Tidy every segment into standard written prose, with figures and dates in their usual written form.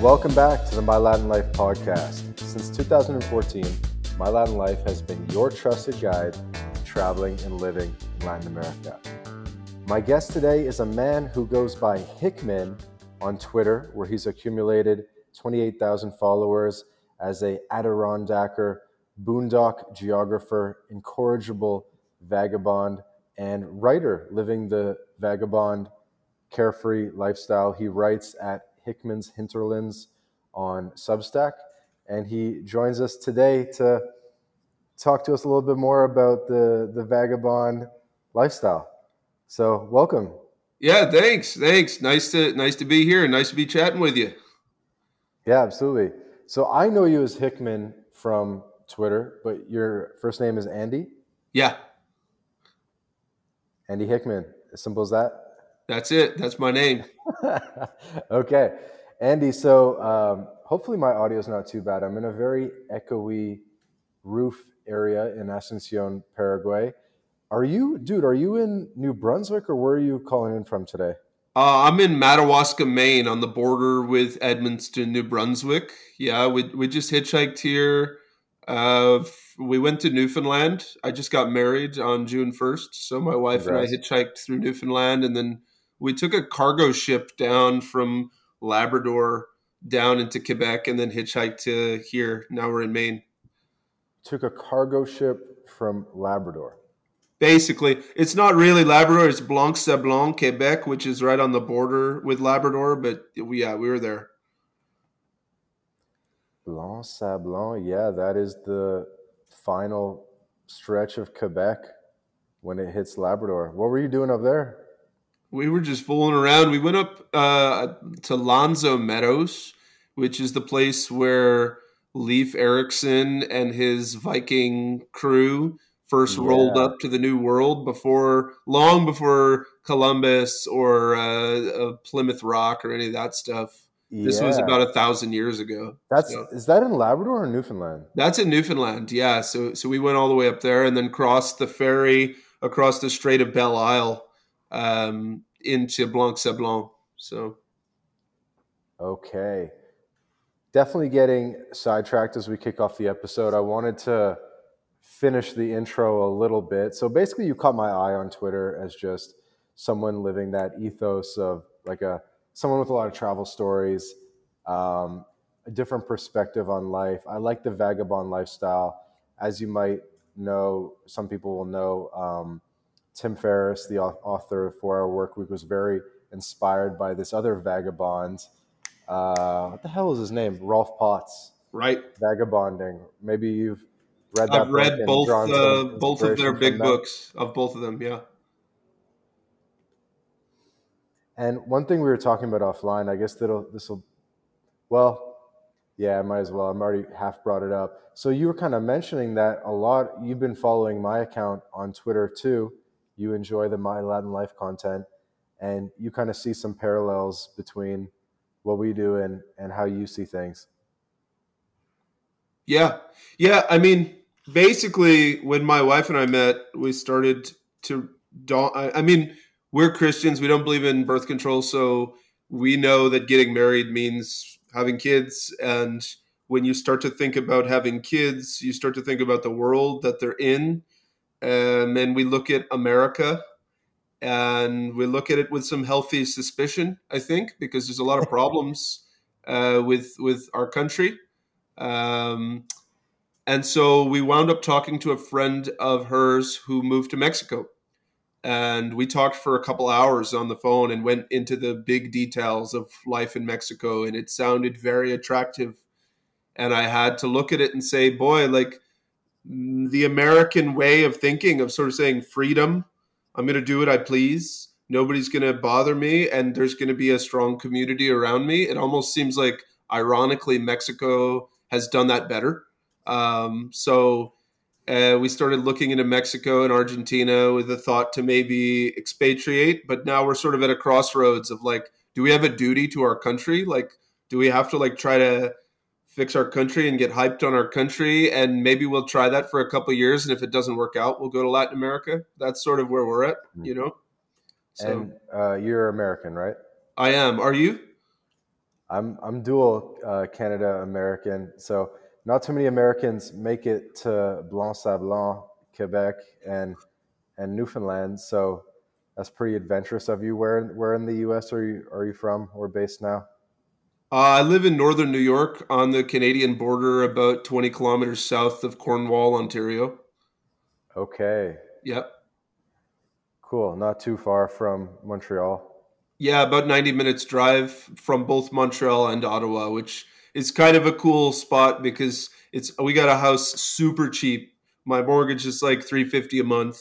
Welcome back to the My Latin Life podcast. Since 2014, My Latin Life has been your trusted guide to traveling and living in Latin America. My guest today is a man who goes by Hickman on Twitter, where he's accumulated 28,000 followers as a Adirondacker, Boondock Geographer, incorrigible vagabond, and writer living the vagabond carefree lifestyle. He writes at Hickman's Hinterlands on Substack, and he joins us today to talk to us a little bit more about the vagabond lifestyle. So welcome. Yeah, thanks. Nice to be here. Nice to be chatting with you. Yeah, absolutely. So I know you as Hickman from Twitter, but your first name is Andy? Yeah. Andy Hickman. As simple as that? That's it. That's my name. Okay. Andy, so hopefully my audio is not too bad. I'm in a very echoey roof area in Asuncion, Paraguay. Are you in New Brunswick, or where are you calling in from today? I'm in Madawaska, Maine, on the border with Edmundston, New Brunswick. Yeah, we just hitchhiked here. We went to Newfoundland. I just got married on June 1st, so my wife Congrats. and I hitchhiked through Newfoundland, and then we took a cargo ship down from Labrador down into Quebec, and then hitchhiked to here. Now we're in Maine. Took a cargo ship from Labrador. Basically, it's not really Labrador. It's Blanc-Sablon, Quebec, which is right on the border with Labrador. But we were there. Blanc-Sablon, yeah, that is the final stretch of Quebec when it hits Labrador. What were you doing up there? We were just fooling around. We went up to Lonzo Meadows, which is the place where Leif Erikson and his Viking crew first rolled up to the New World long before Columbus or Plymouth Rock or any of that stuff. Yeah. This was about 1,000 years ago. Is that in Labrador or Newfoundland? That's in Newfoundland, yeah. So we went all the way up there and then crossed the ferry across the Strait of Belle Isle into Blanc-Sablon. So, okay. Definitely getting sidetracked as we kick off the episode. I wanted to finish the intro a little bit. So basically you caught my eye on Twitter as just someone living that ethos of someone with a lot of travel stories, a different perspective on life. I like the vagabond lifestyle. As you might know, some people will know, Tim Ferriss, the author of 4 Hour Workweek, was very inspired by this other vagabond. What the hell is his name? Rolf Potts. Right. Vagabonding. Maybe you've read that. I've read both of their big books, of both of them, yeah. And one thing we were talking about offline, I guess I might as well. I'm already half brought it up. So you were kind of mentioning that a lot. You've been following my account on Twitter too. You enjoy the My Latin Life content, and you kind of see some parallels between what we do and how you see things. Yeah. I mean, basically, when my wife and I met, we started to. We're Christians. We don't believe in birth control, so we know that getting married means having kids. And when you start to think about having kids, you start to think about the world that they're in. And then we look at America, and we look at it with some healthy suspicion, I think, because there's a lot of problems with our country. And so we wound up talking to a friend of hers who moved to Mexico. And we talked for a couple hours on the phone and went into the big details of life in Mexico. And it sounded very attractive. And I had to look at it and say, boy, like the American way of thinking, of sort of saying freedom, I'm going to do what I please. Nobody's going to bother me. And there's going to be a strong community around me. It almost seems like, ironically, Mexico has done that better. We started looking into Mexico and Argentina with the thought to maybe expatriate. But now we're sort of at a crossroads of like, do we have a duty to our country? Like, do we have to like try to fix our country and get hyped on our country? And maybe we'll try that for a couple of years. And if it doesn't work out, we'll go to Latin America. That's sort of where we're at, So, and you're American, right? I am. Are you? I'm dual Canada American, so not too many Americans make it to Blanc Sablon, Quebec, and Newfoundland. So that's pretty adventurous of you. Where in the U.S. are you from or based now? I live in northern New York on the Canadian border, about 20 kilometers south of Cornwall, Ontario. Okay, Yep. cool. Not too far from Montreal. Yeah, about 90 minutes drive from both Montreal and Ottawa, which is kind of a cool spot because it's we got a house super cheap. My mortgage is like 350 a month,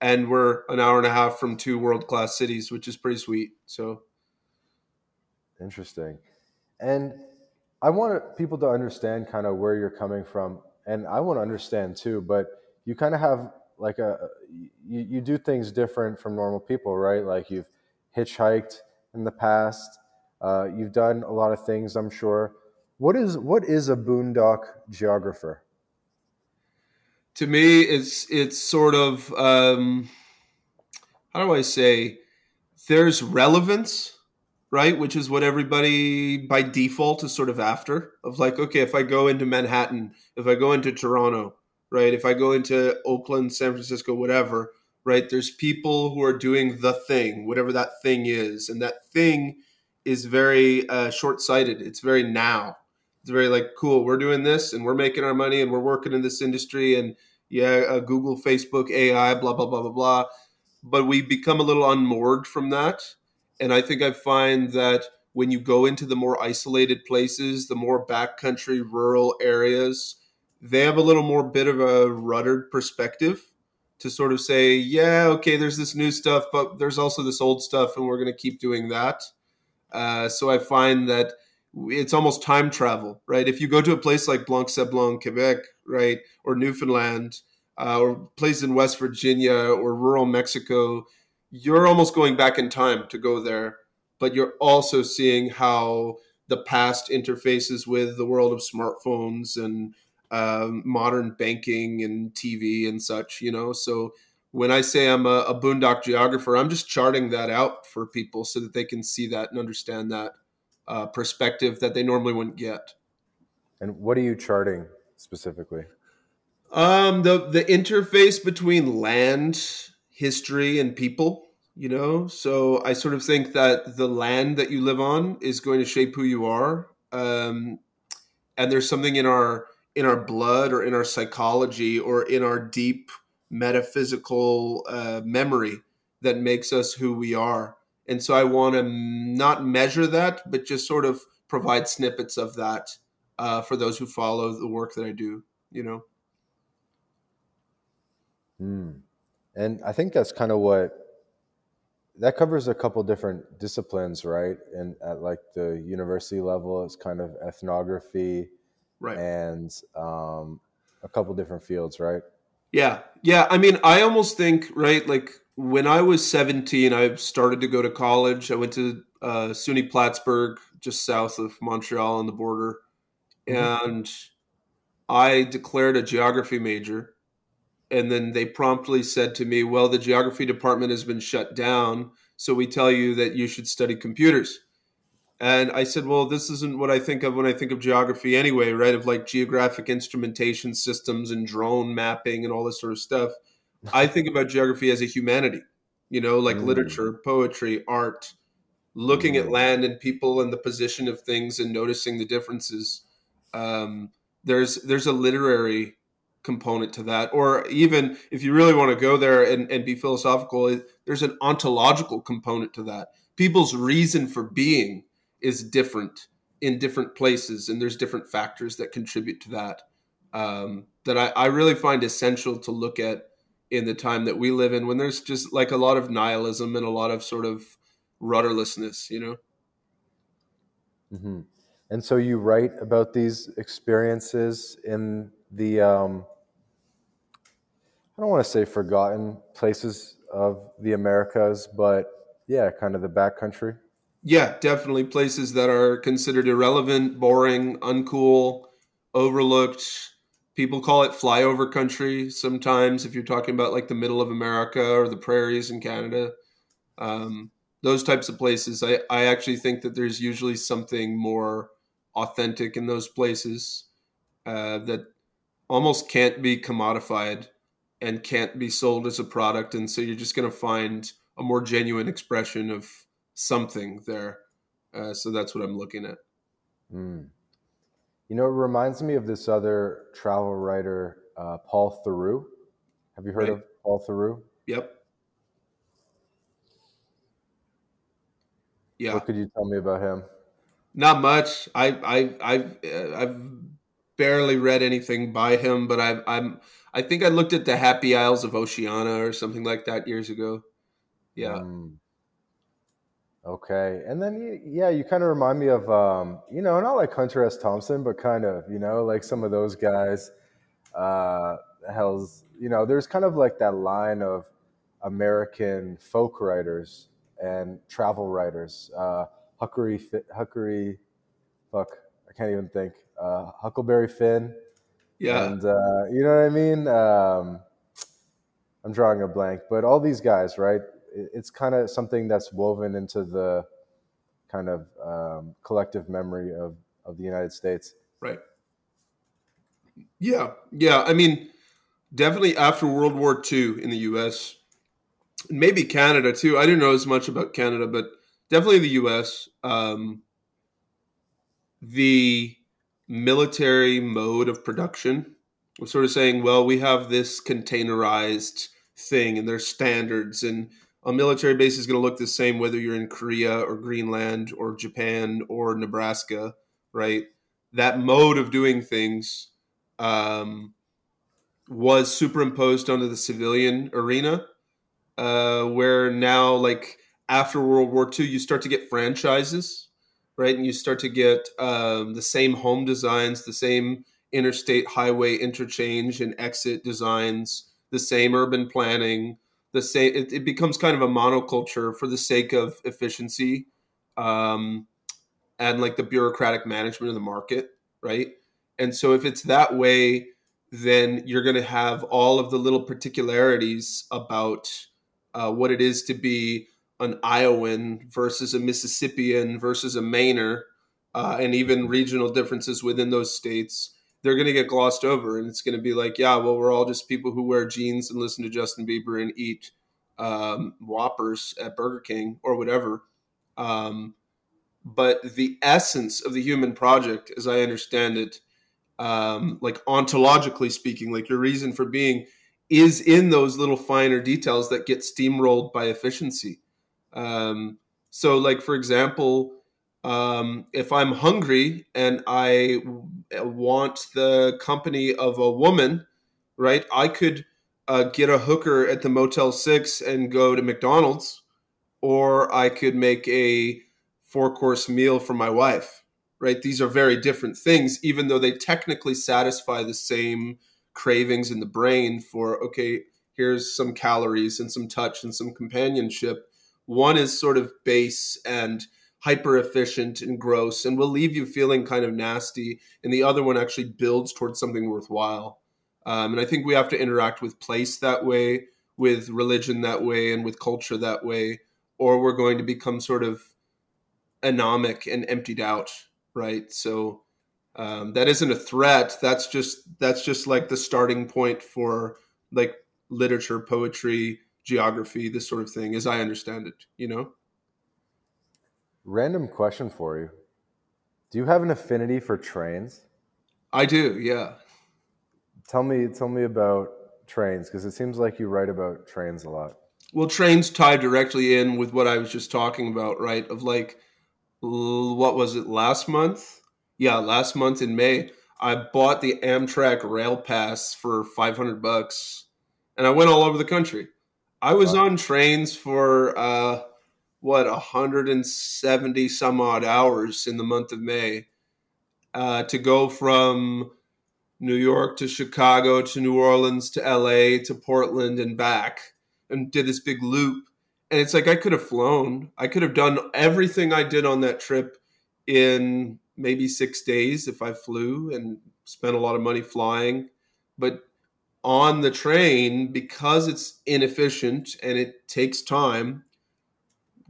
and we're an hour and a half from two world-class cities, which is pretty sweet. So, Interesting. And I want people to understand kind of where you're coming from, and I want to understand too. But you kind of have like you do things different from normal people, right? Like you've hitchhiked in the past. You've done a lot of things, I'm sure. What is a boondock geographer? to me, it's sort of how do I say? There's relevance, right? Which is what everybody by default is sort of after. Of like, okay, if I go into Manhattan, if I go into Toronto, right? If I go into Oakland, San Francisco, whatever, right? There's people who are doing the thing, whatever that thing is, and that thing is very short-sighted. It's very now. It's very like, cool. We're doing this, and we're making our money, and we're working in this industry, and yeah, Google, Facebook, AI, blah blah blah blah blah, but we become a little unmoored from that. And I think I find that when you go into the more isolated places, the more backcountry, rural areas, they have a little more bit of a ruddered perspective to sort of say, yeah, okay, there's this new stuff, but there's also this old stuff, and we're going to keep doing that. So I find that it's almost time travel, right? If you go to a place like Blanc Sablon, Quebec, right, or Newfoundland, or place in West Virginia or rural Mexico, you're almost going back in time to go there. But you're also seeing how the past interfaces with the world of smartphones and modern banking and TV and such, you know? So when I say I'm a boondock geographer, I'm just charting that out for people so that they can see that and understand that perspective that they normally wouldn't get. And what are you charting specifically? The interface between land, history, and people, you know. So I sort of think that the land that you live on is going to shape who you are. And there's something in our blood or in our psychology or in our deep metaphysical memory that makes us who we are. And so I want to not measure that, but just sort of provide snippets of that for those who follow the work that I do, you know. Hmm. And I think that's kind of what that covers a couple different disciplines, right? And at like the university level, it's kind of ethnography Right. and a couple different fields, right? Yeah. Yeah. I mean, I almost think, right, like when I was 17, I started to go to college. I went to SUNY Plattsburgh, just south of Montreal on the border. Hmm. And I declared a geography major. And then they promptly said to me, well, the geography department has been shut down. So we tell you that you should study computers. And I said, well, this isn't what I think of when I think of geography anyway, right? Of like geographic instrumentation systems and drone mapping and all this sort of stuff. I think about geography as a humanity, you know, like Mm. literature, poetry, art, looking at Mm. land and people and the position of things and noticing the differences. Um, there's a literary component to that, or even if you really want to go there and be philosophical, there's an ontological component to that. People's reason for being is different in different places, and there's different factors that contribute to that. That I really find essential to look at in the time that we live in, when there's just like a lot of nihilism and a lot of sort of rudderlessness, you know? Hmm. And so you write about these experiences in the I don't want to say forgotten places of the Americas, but yeah, kind of the backcountry. Yeah, definitely places that are considered irrelevant, boring, uncool, overlooked. People call it flyover country sometimes if you're talking about like the middle of America or the prairies in Canada. Um, those types of places, I actually think that there's usually something more authentic in those places that almost can't be commodified and can't be sold as a product. And so you're just going to find a more genuine expression of something there. So that's what I'm looking at. Mm. You know, it reminds me of this other travel writer, Paul Theroux. Have you heard Right. of Paul Theroux? Yep. Yeah. What could you tell me about him? Not much. I've barely read anything by him, but I think I looked at the Happy Isles of Oceania or something like that years ago. Yeah. Mm. Okay. And then, yeah, you kind of remind me of, you know, not like Hunter S. Thompson, but kind of, you know, like some of those guys. Hell's, you know, there's kind of like that line of American folk writers and travel writers. Huckleberry, fuck, I can't even think. Huckleberry Finn. Yeah. And, you know what I mean? I'm drawing a blank, but all these guys, right? It's kind of something that's woven into the kind of collective memory of the United States. Right. Yeah. Yeah. I mean, definitely after World War II in the US, maybe Canada too. I didn't know as much about Canada, but definitely the US. The military mode of production was sort of saying, well, we have this containerized thing and there's standards, and a military base is going to look the same whether you're in Korea or Greenland or Japan or Nebraska, right? That mode of doing things was superimposed onto the civilian arena, where now, like after World War II, you start to get franchises, right? And you start to get the same home designs, the same interstate highway interchange and exit designs, the same urban planning, the same. It becomes kind of a monoculture for the sake of efficiency, um, and like the bureaucratic management of the market, right? And so if it's that way, then you're going to have all of the little particularities about what it is to be an Iowan versus a Mississippian versus a Mainer, and even regional differences within those states. They're going to get glossed over, and it's going to be like, yeah, well, we're all just people who wear jeans and listen to Justin Bieber and eat Whoppers at Burger King or whatever. But the essence of the human project, as I understand it, like ontologically speaking, like your reason for being, is in those little finer details that get steamrolled by efficiency. So, like for example, if I'm hungry and I want the company of a woman, right? I could get a hooker at the Motel 6 and go to McDonald's, or I could make a 4-course meal for my wife, right? These are very different things, even though they technically satisfy the same cravings in the brain for, okay, here's some calories and some touch and some companionship. One is sort of base and hyper efficient and gross and will leave you feeling kind of nasty. And the other one actually builds towards something worthwhile. And I think we have to interact with place that way, with religion that way, and with culture that way, or we're going to become sort of anomic and emptied out, right? So that isn't a threat. That's just like the starting point for like literature, poetry, geography, this sort of thing, as I understand it, you know? Random question for you. Do you have an affinity for trains? I do, yeah. Tell me about trains, because it seems like you write about trains a lot. Well, trains tie directly in with what I was just talking about, right? Of like, what was it, last month? Yeah, last month in May, I bought the Amtrak Rail Pass for $500, and I went all over the country. I was Wow. on trains for 170 some odd hours in the month of May, to go from New York to Chicago to New Orleans to LA to Portland and back, and did this big loop. And it's like I could have flown. I could have done everything I did on that trip in maybe 6 days if I flew and spent a lot of money flying. But on the train, because it's inefficient and it takes time,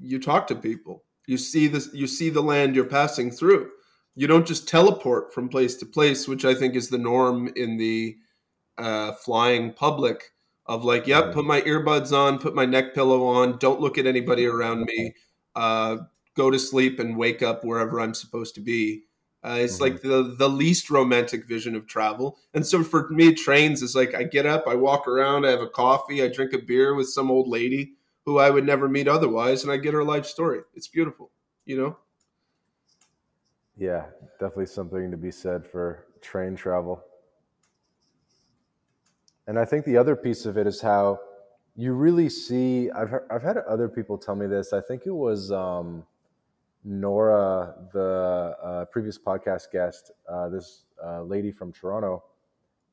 you talk to people. You see this. You see the land you're passing through. You don't just teleport from place to place, which I think is the norm in the flying public. Of like, yep, put my earbuds on, put my neck pillow on, don't look at anybody around me, go to sleep and wake up wherever I'm supposed to be. It's like the least romantic vision of travel. And so for me, trains is like I get up, I walk around, I have a coffee, I drink a beer with some old lady who I would never meet otherwise, and I get her life story. It's beautiful, you know? Yeah, definitely something to be said for train travel. And I think the other piece of it is how you really see. I've had other people tell me this. I think it was Nora, the previous podcast guest, this lady from Toronto.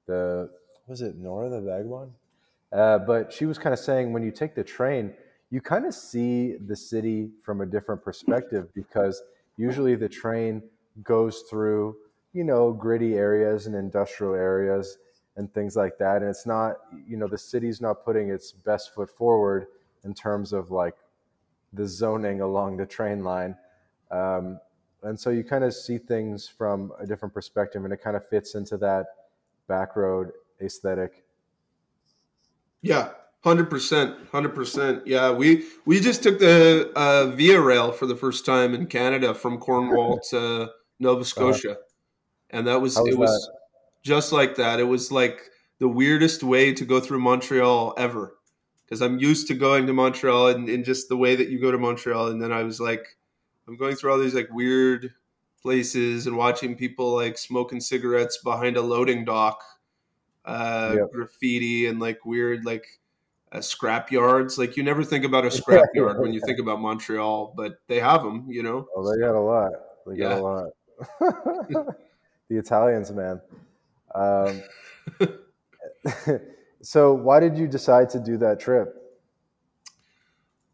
Was it Nora the vagabond? But she was kind of saying when you take the train, you kind of see the city from a different perspective because usually the train goes through, gritty areas and industrial areas and things like that. And it's not, the city's not putting its best foot forward in terms of like the zoning along the train line. And so you kind of see things from a different perspective and it kind of fits into that back road aesthetic. Yeah, 100%, 100%. Yeah, we just took the Via Rail for the first time in Canada from Cornwall to Nova Scotia, and it was that? just like that. It was like the weirdest way to go through Montreal ever, because I'm used to going to Montreal and just the way that you go to Montreal, and then I was like, I'm going through all these like weird places and watching people like smoking cigarettes behind a loading dock. Graffiti and like weird like scrap yards. Like you never think about a scrap yard when you think about Montreal, but they have them, Oh, they got a lot. They got a lot. The Italians, man. So why did you decide to do that trip?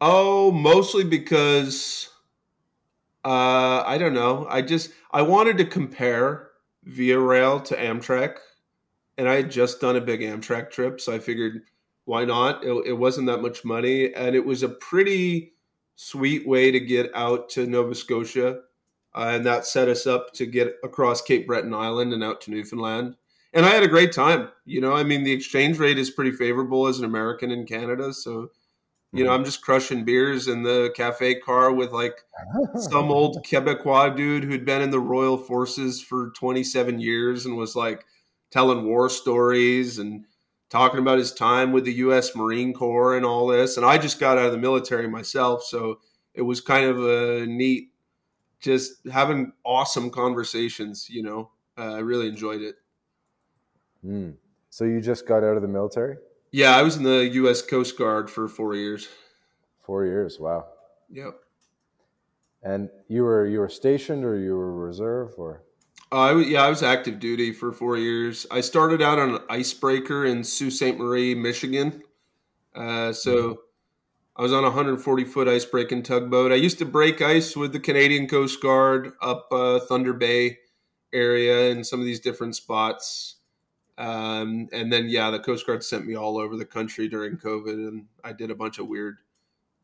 Oh, mostly because I don't know. I wanted to compare Via Rail to Amtrak, and I had just done a big Amtrak trip, so I figured why not? It wasn't that much money, and it was a pretty sweet way to get out to Nova Scotia, and that set us up to get across Cape Breton Island and out to Newfoundland. And I had a great time. I mean, the exchange rate is pretty favorable as an American in Canada, so I'm just crushing beers in the cafe car with like some old Quebecois dude who'd been in the Royal Forces for 27 years and was like telling war stories and talking about his time with the U.S. Marine Corps and all this. And I just got out of the military myself, so it was kind of a neat, just having awesome conversations, I really enjoyed it. So you just got out of the military? Yeah, I was in the U.S. Coast Guard for 4 years. 4 years, wow. Yep. And you were stationed or you were reserve or? I was active duty for 4 years. I started out on an icebreaker in Sault Ste. Marie, Michigan. So I was on a 140-foot icebreaking tugboat. I used to break ice with the Canadian Coast Guard up Thunder Bay area and some of these different spots. And then, the Coast Guard sent me all over the country during COVID, and I did a bunch of weird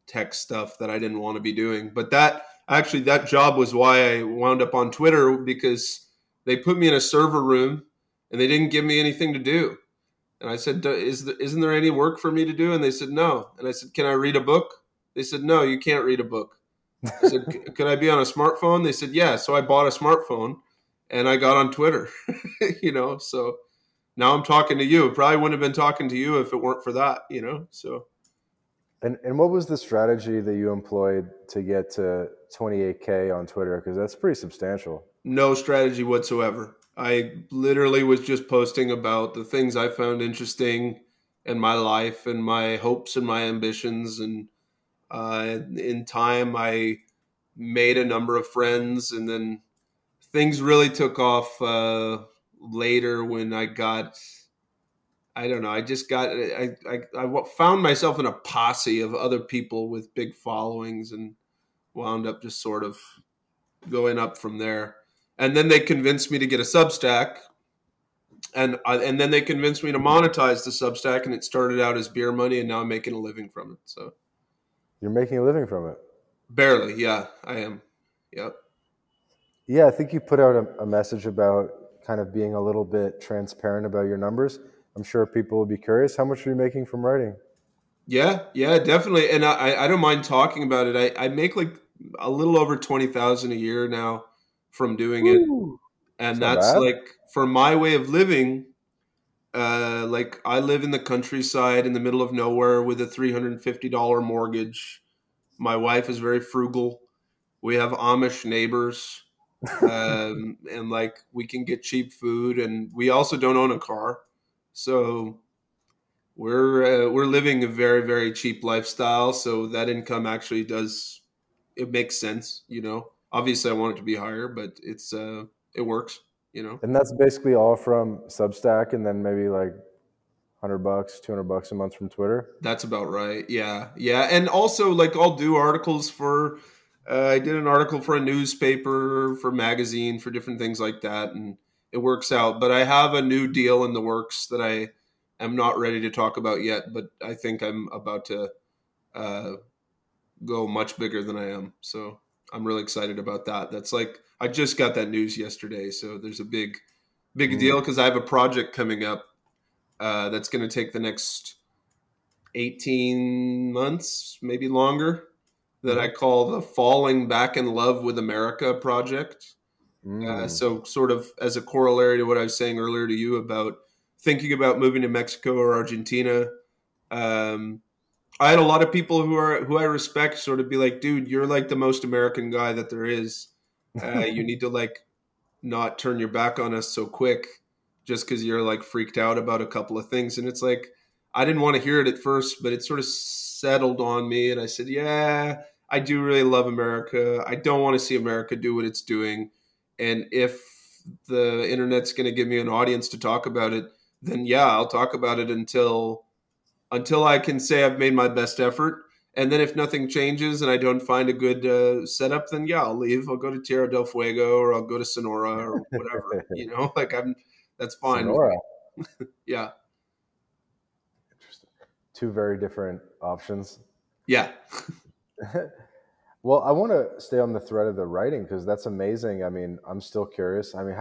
tech stuff that I didn't want to be doing. But that job was why I wound up on Twitter, because they put me in a server room and they didn't give me anything to do. And I said, isn't there any work for me to do? And they said, no. And I said, can I read a book? They said, no, you can't read a book. I said, could I be on a smartphone? They said, yeah. So I bought a smartphone and I got on Twitter, so now I'm talking to you. Probably wouldn't have been talking to you if it weren't for that, so. And what was the strategy that you employed to get to 28K on Twitter? Because that's pretty substantial. No strategy whatsoever. I literally was just posting about the things I found interesting in my life and my hopes and my ambitions. And in time, I made a number of friends. And then things really took off later when I got... I don't know. I found myself in a posse of other people with big followings and wound up just sort of going up from there. And then they convinced me to get a Substack, and then they convinced me to monetize the Substack, and it started out as beer money, and now I'm making a living from it. So you're making a living from it? Barely. Yeah, I am. Yep. Yeah, I think you put out a message about kind of being a little bit transparent about your numbers. I'm sure people will be curious. How much are you making from writing? Yeah, yeah, definitely. And I don't mind talking about it. I make like a little over 20,000 a year now from doing it. Woo! It's And not that's bad. like for my way of living, like I live in the countryside in the middle of nowhere with a $350 mortgage. My wife is very frugal. We have Amish neighbors. And like we can get cheap food and we also don't own a car. So we're living a very very cheap lifestyle, so that income actually does it makes sense, you know. Obviously I want it to be higher, but it works, you know. And that's basically all from Substack, and then maybe like $100, $200 a month from Twitter. That's about right. Yeah, yeah. And also like I'll do articles for I did an article for a newspaper, for magazine, for different things like that, and it works out. But I have a new deal in the works that I am not ready to talk about yet, but I think I'm about to uh, go much bigger than I am. So I'm really excited about that. That's like I just got that news yesterday, so there's a big deal Mm. because I have a project coming up that's going to take the next 18 months, maybe longer, that I Mhm. call the Falling Back in Love with America project. Mm. So sort of as a corollary to what I was saying earlier to you about thinking about moving to Mexico or Argentina. Um, I had a lot of people who I respect sort of be like, dude, you're like the most American guy that there is. You need to like not turn your back on us so quick just because you're like freaked out about a couple of things. And it's like, I didn't want to hear it at first, but it sort of settled on me. And I said, yeah, I do really love America. I don't want to see America do what it's doing. And if the internet's going to give me an audience to talk about it, then yeah, I'll talk about it until I can say I've made my best effort. And then if nothing changes and I don't find a good setup, then yeah, I'll leave. I'll go to Tierra del Fuego or I'll go to Sonora or whatever. You know, like that's fine with Sonora. me. Yeah, Interesting. Two very different options. yeah, Well, I want to stay on the thread of the writing because that's amazing. I mean, I'm still curious. I mean,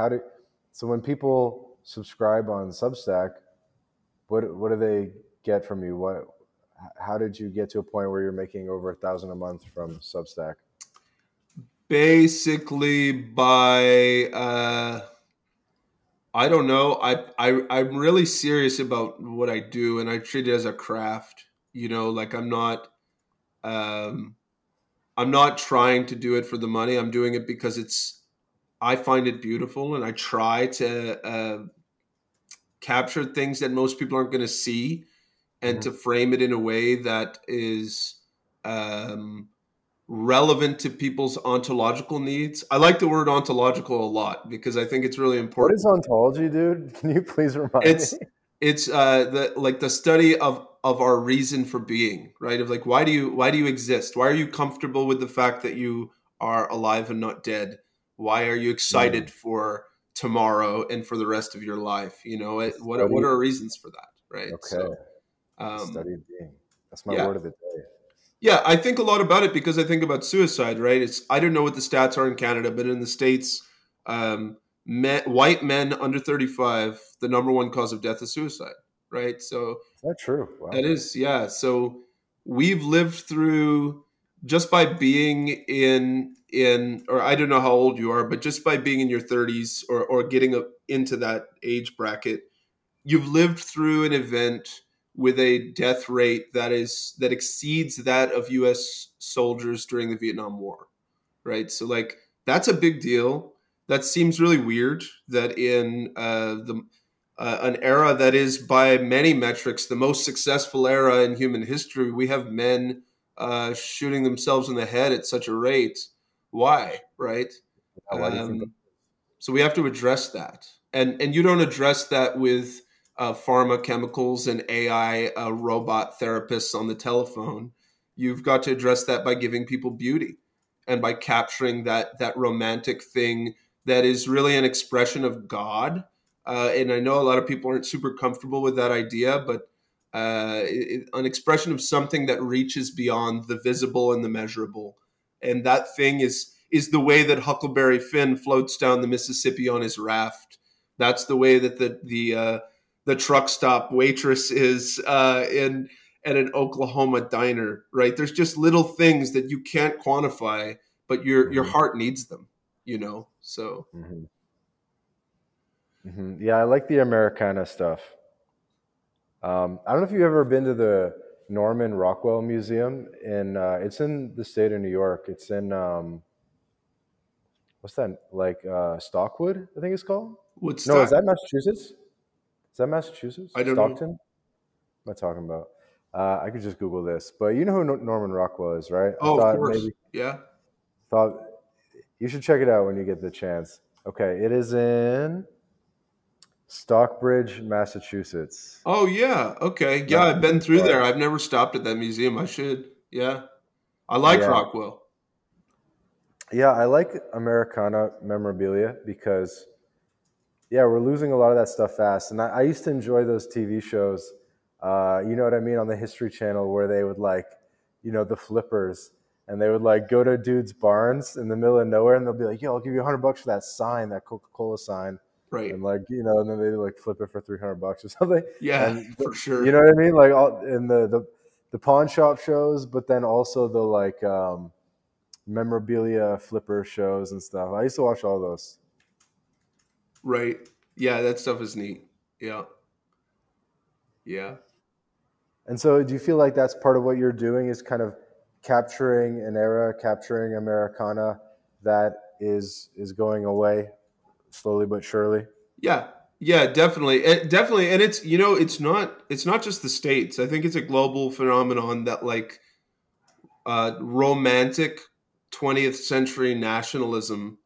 so when people subscribe on Substack, what do they get from you? How did you get to a point where you're making over 1,000 a month from Substack? basically by I don't know. I'm really serious about what I do, and I treat it as a craft. You know, like um, I'm not trying to do it for the money. I'm doing it because I find it beautiful, and I try to capture things that most people aren't going to see, and Hmm. to frame it in a way that is um, relevant to people's ontological needs. I like the word ontological a lot because I think it's really What is important. ontology, dude? Can you please remind me? It's the like the study of our reason for being, right? Of like why do you exist? Why are you comfortable with the fact that you are alive and not dead? Why are you Mm, excited for tomorrow and for the rest of your life? You know, the what study. are reasons for that, right? Okay, So, the um, study of being. That's my yeah, word of the day. yeah, I think a lot about it because I think about suicide, right? It's I don't know what the stats are in Canada, but in the States, white men under 35, the number one cause of death is suicide, right? So Is that true? that Wow. is, yeah. So we've lived through just by being or I don't know how old you are, but just by being in your 30s or getting into that age bracket, you've lived through an event with a death rate that exceeds that of US soldiers during the Vietnam War, right? So like that's a big deal. That seems really weird that in the an era that is by many metrics the most successful era in human history, we have men shooting themselves in the head at such a rate. Why, right? Wow, why do you think that? Um, so we have to address that, and you don't address that with pharma chemicals and AI robot therapists on the telephone. You've got to address that by giving people beauty and by capturing that romantic thing that is really an expression of God. And I know a lot of people aren't super comfortable with that idea, but an expression of something that reaches beyond the visible and the measurable, And that thing is the way that Huckleberry Finn floats down the Mississippi on his raft. That's the way that the truck stop waitress is in at an Oklahoma diner, right? There's just little things that you can't quantify, but your heart needs them, you know. So yeah, I like the Americana stuff. I don't know if you've ever been to the Norman Rockwell Museum in it's in the state of New York. It's in what's that, like Stockwood, I think it's called. No, is that Massachusetts? Is that Massachusetts? I don't Stockton? know. What am I talking about? I could just Google this, but you know who Norman Rockwell is, right? Oh, of course. Yeah. Thought you should check it out when you get the chance. Okay, it is in Stockbridge, Massachusetts. Oh yeah. Okay. Yeah, I've been through there. I've never stopped at that museum. I should. Yeah. I like Rockwell. Yeah, I like Americana memorabilia because, yeah, we're losing a lot of that stuff fast. And I used to enjoy those TV shows, you know what I mean, on the History Channel where they would like, you know, the flippers, and they would like go to dudes' barns in the middle of nowhere, and they'll be like, "Yo, I'll give you $100 for that sign, that Coca-Cola sign." Right. And like, you know, and then they like flip it for $300 or something. Yeah, and, for sure. You know what I mean? Like in the pawn shop shows, but then also the like memorabilia flipper shows and stuff. I used to watch all those. Right. Yeah, that stuff is neat. Yeah. Yeah. And so do you feel like that's part of what you're doing, is kind of capturing an era, capturing Americana that is going away slowly but surely? Yeah. Yeah, definitely. Definitely. And it's, you know, it's not just the States. I think it's a global phenomenon that like romantic 20th century nationalism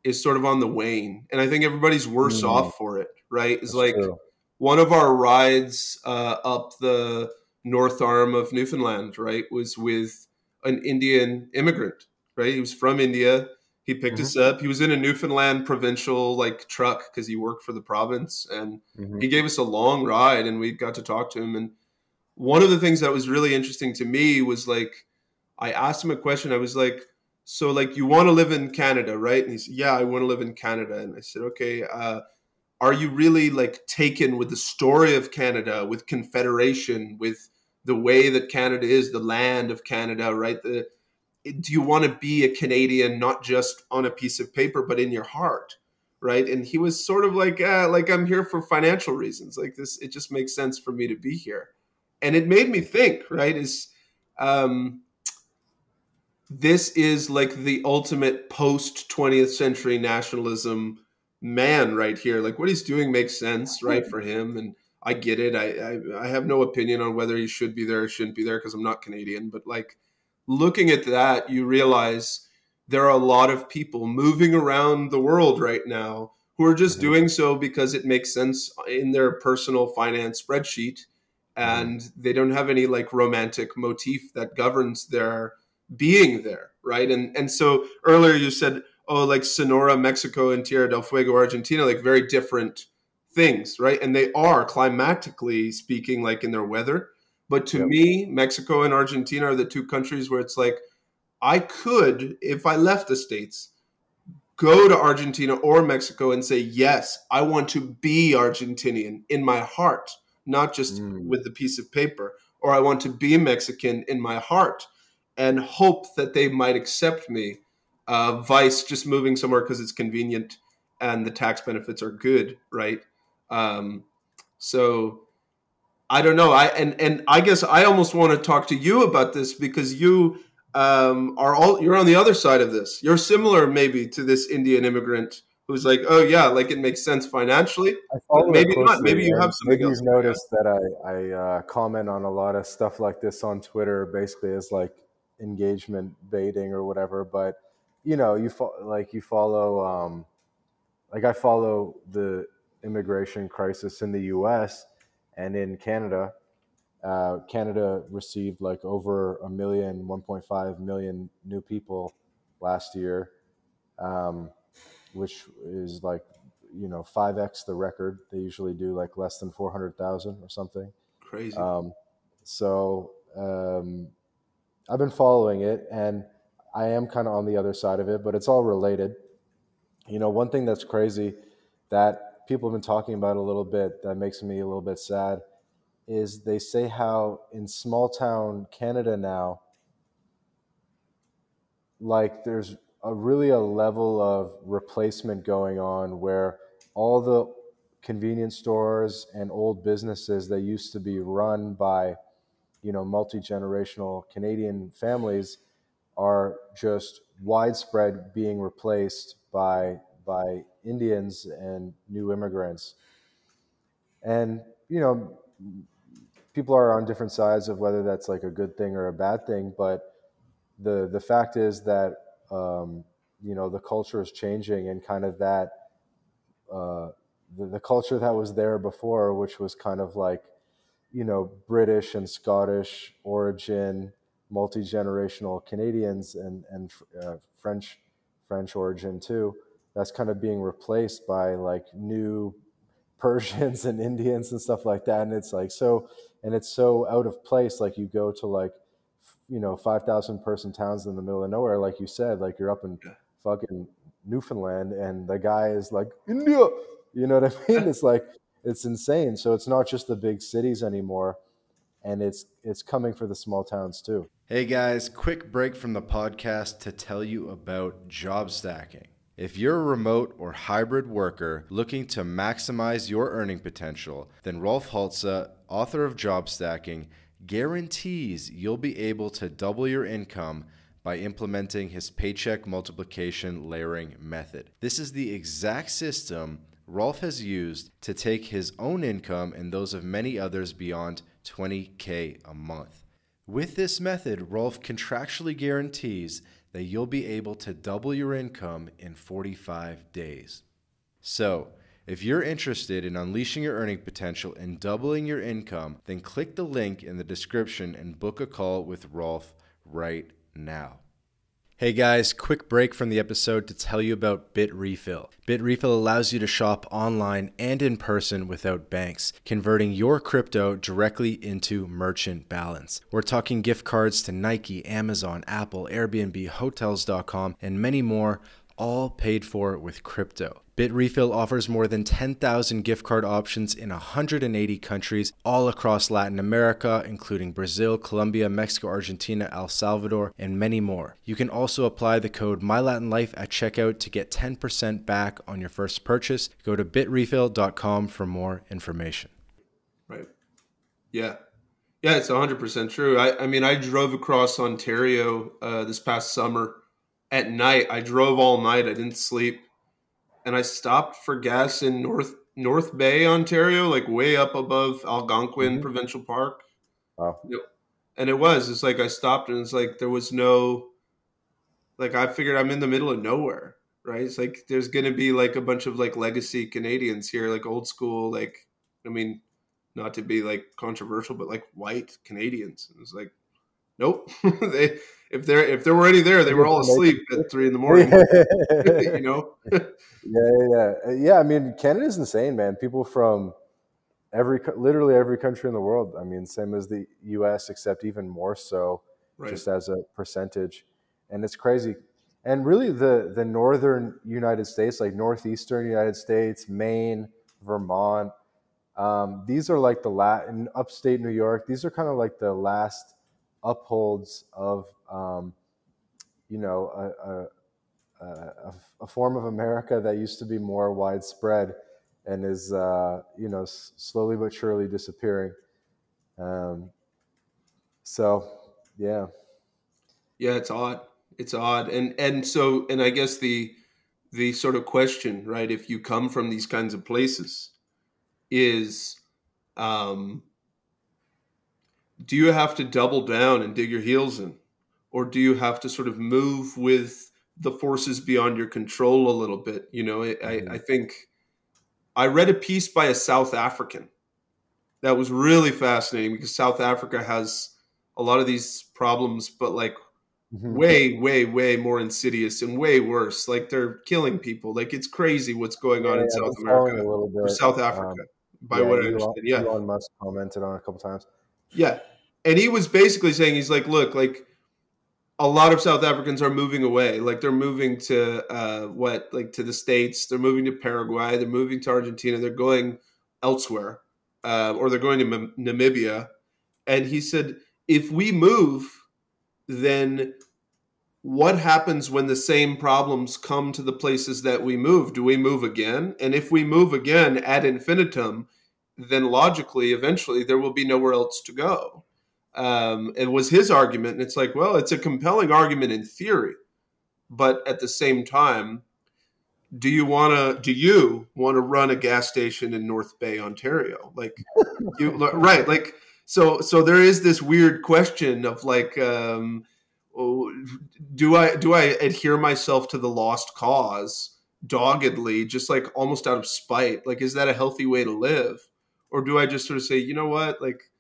is sort of on the wane. And I think everybody's worse off for it, right? It's like true. One of our rides up the North Arm of Newfoundland, right, was with an Indian immigrant, right? He was from India. He picked us up. He was in a Newfoundland provincial like truck because he worked for the province, and he gave us a long ride, and we got to talk to him. And one of the things that was really interesting to me was like, I asked him a question. I was like, so like, you want to live in Canada, right? And he said, yeah, I want to live in Canada. And I said, okay, are you really like taken with the story of Canada, with Confederation, with the way that Canada is, the land of Canada, right? Do you want to be a Canadian, not just on a piece of paper, but in your heart, right? And he was sort of like I'm here for financial reasons. Like this, it just makes sense for me to be here. And it made me think, right, this is like the ultimate post 20th century nationalism man right here. Like what he's doing makes sense, right, for him. And I get it. I have no opinion on whether he should be there or shouldn't be there because I'm not Canadian. But like looking at that, you realize there are a lot of people moving around the world right now who are just doing so because it makes sense in their personal finance spreadsheet. And they don't have any like romantic motif that governs their being there, right? And so earlier you said, oh, like Sonora, Mexico, and Tierra del Fuego, Argentina, like very different things, right? And they are climatically speaking, like in their weather. But to me, Mexico and Argentina are the two countries where it's like, I could, if I left the States, go to Argentina or Mexico and say, yes, I want to be Argentinian in my heart, not just with the piece of paper, or I want to be Mexican in my heart, and hope that they might accept me, vice just moving somewhere because it's convenient and the tax benefits are good, right? So I don't know. I guess I almost want to talk to you about this because you you're on the other side of this. You're similar maybe to this Indian immigrant who's like, oh yeah, like it makes sense financially, but maybe not. Maybe you have something else. Maybe you've noticed that I comment on a lot of stuff like this on Twitter, basically as like engagement baiting or whatever. But you know, you follow like I follow the immigration crisis in the U.S. and in Canada. Canada received like over 1.5 million new people last year, which is like, you know, 5x the record. They usually do like less than 400,000 or something. Crazy. So I've been following it, and I am kind of on the other side of it, but it's all related. One thing that's crazy that people have been talking about a little bit that makes me a little bit sad is they say how in small town Canada now, like there's a level of replacement going on where all the convenience stores and old businesses that used to be run by multi-generational Canadian families are just widespread being replaced by Indians and new immigrants. And people are on different sides of whether that's like a good thing or a bad thing, but the fact is that the culture is changing, and kind of that uh, the culture that was there before, which was kind of like British and Scottish origin, multi-generational Canadians and French origin too. That's kind of being replaced by like new Persians and Indians and stuff like that, and it's so out of place. Like you go to like 5,000 person towns in the middle of nowhere, like you said, like you're up in fucking Newfoundland, and the guy is like India. You know what I mean? It's like it's insane. So it's not just the big cities anymore, and it's coming for the small towns too. Hey guys, quick break from the podcast to tell you about job stacking. If you're a remote or hybrid worker looking to maximize your earning potential, then Rolf Haltza, author of Job Stacking, guarantees you'll be able to double your income by implementing his paycheck multiplication layering method. This is the exact system Rolf has used to take his own income and those of many others beyond $20K a month. With this method, Rolf contractually guarantees that you'll be able to double your income in 45 days. So, if you're interested in unleashing your earning potential and doubling your income, then click the link in the description and book a call with Rolf right now. Hey guys, quick break from the episode to tell you about BitRefill. BitRefill allows you to shop online and in person without banks, converting your crypto directly into merchant balance. We're talking gift cards to Nike, Amazon, Apple, Airbnb, Hotels.com, and many more, all paid for with crypto. BitRefill offers more than 10,000 gift card options in 180 countries all across Latin America, including Brazil, Colombia, Mexico, Argentina, El Salvador, and many more. You can also apply the code MyLatinLife at checkout to get 10% back on your first purchase. Go to bitrefill.com for more information. Right. Yeah. Yeah, it's 100% true. I mean, I drove across Ontario this past summer at night. I drove all night. I didn't sleep. And I stopped for gas in North Bay, Ontario, like way up above Algonquin Provincial Park. Wow. And it's like I stopped and it's like there was no, like I figured I'm in the middle of nowhere, right? It's like there's going to be like a bunch of like legacy Canadians here, like old school, like, I mean, not to be like controversial, but like white Canadians. It was like, nope. If there were any there, they were all asleep at 3 a.m. Yeah. I mean, Canada's insane, man. People from literally every country in the world. I mean, same as the U.S., except even more so, right, just as a percentage. And it's crazy. And really, the northern United States, like northeastern United States, Maine, Vermont, these are like in upstate New York. These are kind of like the last upholds of a form of America that used to be more widespread and is slowly but surely disappearing. So yeah, it's odd. And I guess the sort of question, right, if you come from these kinds of places, is do you have to double down and dig your heels in, or do you have to sort of move with the forces beyond your control a little bit? I think I read a piece by a South African that was really fascinating, because South Africa has a lot of these problems, but like way, way, way more insidious and way worse. Like they're killing people. Like it's crazy what's going on in South America or South Africa, by what I understand. Yeah, Elon Musk commented on it a couple times. Yeah, and he was basically saying, he's like, look, like a lot of South Africans are moving away. Like they're moving to to the States. They're moving to Paraguay. They're moving to Argentina. They're going elsewhere, or they're going to Namibia. And he said, if we move, then what happens when the same problems come to the places that we move? Do we move again? And if we move again ad infinitum, then logically, eventually, there will be nowhere else to go. It was his argument. And it's like, well, it's a compelling argument in theory. But at the same time, do you want to run a gas station in North Bay, Ontario? Like, right. Like, so there is this weird question of like, do I adhere myself to the lost cause doggedly, just like almost out of spite? Like, is that a healthy way to live? Or do I just sort of say, you know what, like,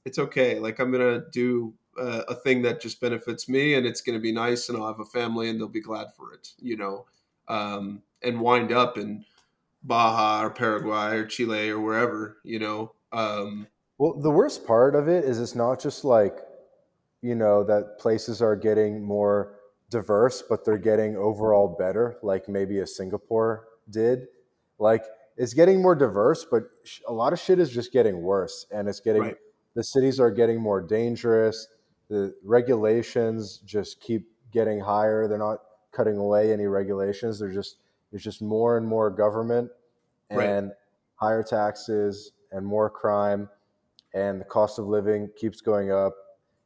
it's okay. Like, I'm going to do a thing that just benefits me, and it's going to be nice, and I'll have a family and they'll be glad for it, and wind up in Baja or Paraguay or Chile or wherever, Well, the worst part of it is it's not just like, that places are getting more diverse, but they're getting overall better, like maybe a Singapore did. Like it's getting more diverse, but a lot of shit is just getting worse, and it's getting Right. the cities are getting more dangerous. The regulations just keep getting higher. They're not cutting away any regulations. There's just more and more government Right. and higher taxes and more crime, and the cost of living keeps going up,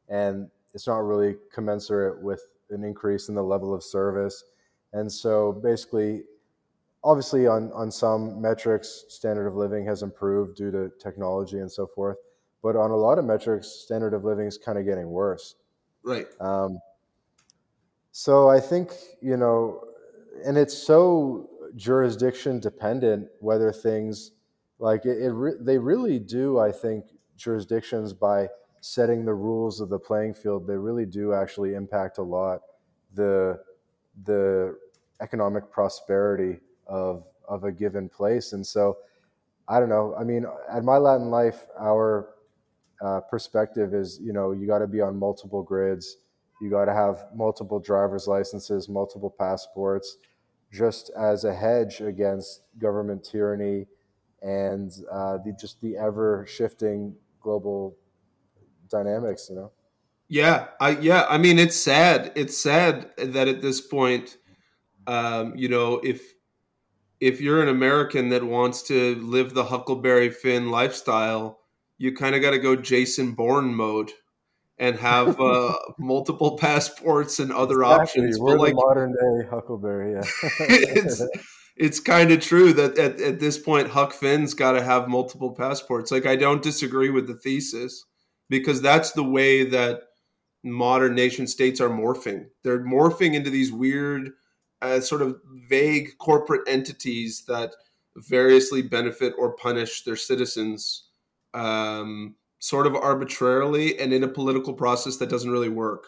and it's not really commensurate with an increase in the level of service. And so basically, obviously on some metrics, standard of living has improved due to technology and so forth. But on a lot of metrics, standard of living is kind of getting worse. Right. Um, so I think, and it's so jurisdiction dependent whether things like they really do, I think, jurisdictions by setting the rules of the playing field, they really do actually impact a lot the the economic prosperity of a given place. And so I don't know. I mean, at My Latin Life, our perspective is, you got to be on multiple grids. You got to have multiple driver's licenses, multiple passports, just as a hedge against government tyranny and the ever shifting global dynamics. I mean, it's sad. It's sad that at this point, if you're an American that wants to live the Huckleberry Finn lifestyle, you kind of got to go Jason Bourne mode and have multiple passports and other Exactly. options. But We're the like, modern day Huckleberry. Yeah. it's it's kind of true that at this point, Huck Finn's got to have multiple passports. Like, I don't disagree with the thesis because that's the way that modern nation states are morphing. They're morphing into these weird, sort of vague corporate entities that variously benefit or punish their citizens, sort of arbitrarily and in a political process that doesn't really work.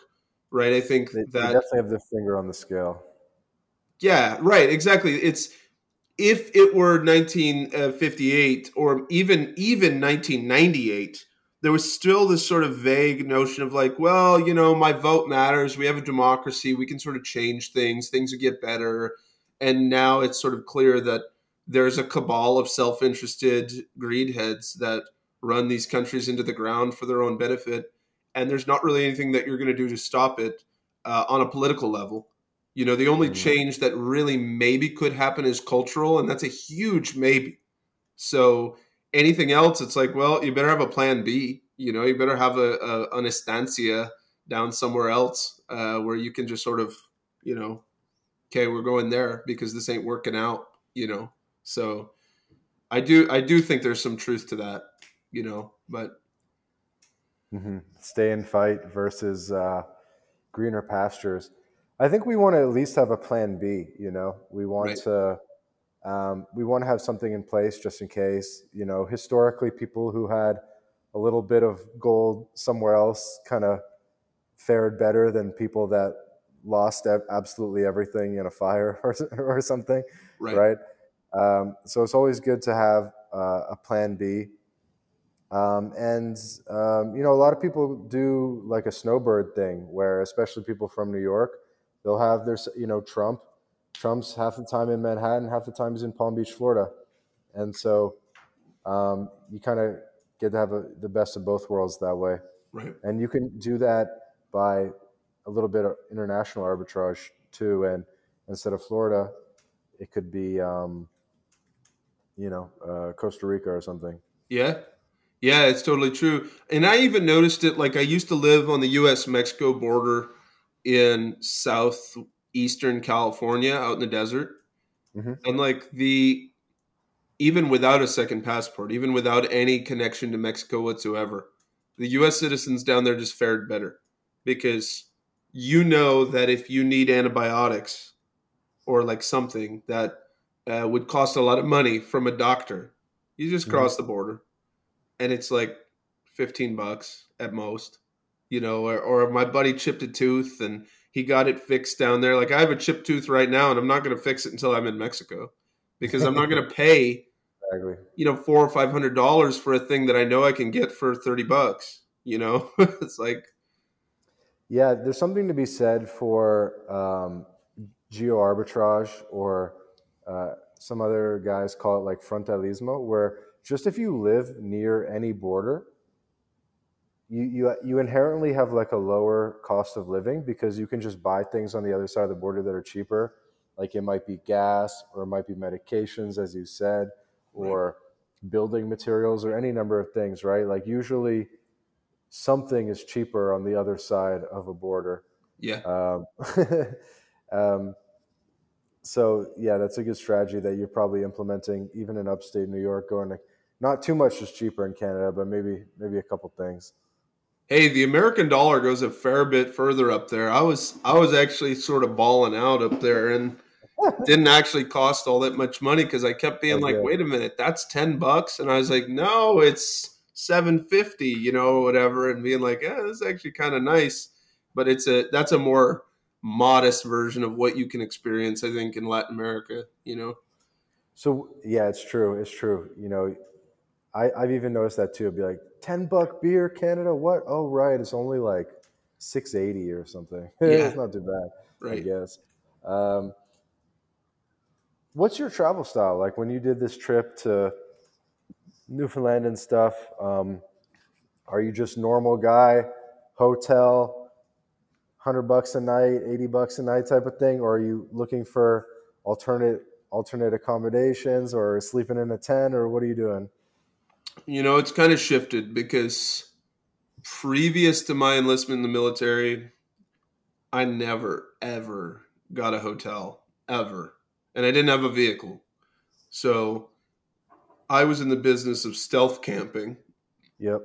Right? I think They that, definitely have their finger on the scale. yeah, right, exactly. It's if it were 1958 or even 1998, there was still this sort of vague notion of like, well, my vote matters. We have a democracy. We can sort of change things. Things would get better. And now it's sort of clear that there's a cabal of self-interested greedheads that run these countries into the ground for their own benefit. And there's not really anything that you're going to do to stop it on a political level. The only change that really maybe could happen is cultural, and that's a huge maybe. So anything else, it's like, well, you better have a plan B. You better have an estancia down somewhere else where you can just sort of, okay, we're going there because this ain't working out. So I do think there's some truth to that. But Stay and fight versus greener pastures. I think we want to at least have a plan B. We want right, to have something in place just in case. Historically, people who had a little bit of gold somewhere else kind of fared better than people that lost absolutely everything in a fire or something, right, right? So it's always good to have a plan B. A lot of people do like a snowbird thing where, especially people from New York, they'll have their, Trump's half the time in Manhattan, half the time he's in Palm Beach, Florida. And so you kind of get to have the best of both worlds that way. Right. And you can do that by a little bit of international arbitrage too. And instead of Florida, it could be, Costa Rica or something. Yeah. Yeah, it's totally true. And I even noticed it, like I used to live on the US-Mexico border in southeastern California out in the desert. Mm-hmm. And like even without a second passport, even without any connection to Mexico whatsoever, the US citizens down there just fared better because you know that if you need antibiotics or like something that would cost a lot of money from a doctor, you just cross the border. And it's like $15 at most, or my buddy chipped a tooth and he got it fixed down there. Like I have a chipped tooth right now and I'm not going to fix it until I'm in Mexico because I'm not going to pay, Exactly. $400 or $500 for a thing that I know I can get for $30, it's like, yeah, there's something to be said for geo arbitrage, or some other guys call it like frontalismo, where just if you live near any border, you inherently have like a lower cost of living because you can just buy things on the other side of the border that are cheaper. Like it might be gas, or it might be medications, as you said, or building materials, or any number of things, right? Like usually something is cheaper on the other side of a border. Yeah. So yeah, that's a good strategy that you're probably implementing even in upstate New York, going to not too much is cheaper in Canada, but maybe a couple things. Hey, the American dollar goes a fair bit further up there. I was actually sort of balling out up there, and didn't actually cost all that much money because I kept being like, Okay. wait a minute, that's $10. And I was like, no, it's $7.50, whatever. And being like, yeah, this is actually kind of nice. But that's a more modest version of what you can experience, I think, in Latin America, So yeah, it's true. It's true. I've even noticed that too. It'd be like $10 beer, Canada. What? Oh, right. It's only like $6.80 or something. It's Yeah, not too bad, I right. guess. What's your travel style like when you did this trip to Newfoundland and stuff? Are you just normal guy, hotel, $100 a night, $80 a night type of thing, or are you looking for alternate accommodations, or sleeping in a tent, or what are you doing? It's kind of shifted because previous to my enlistment in the military, I never, ever got a hotel, ever. And I didn't have a vehicle. So I was in the business of stealth camping, Yep.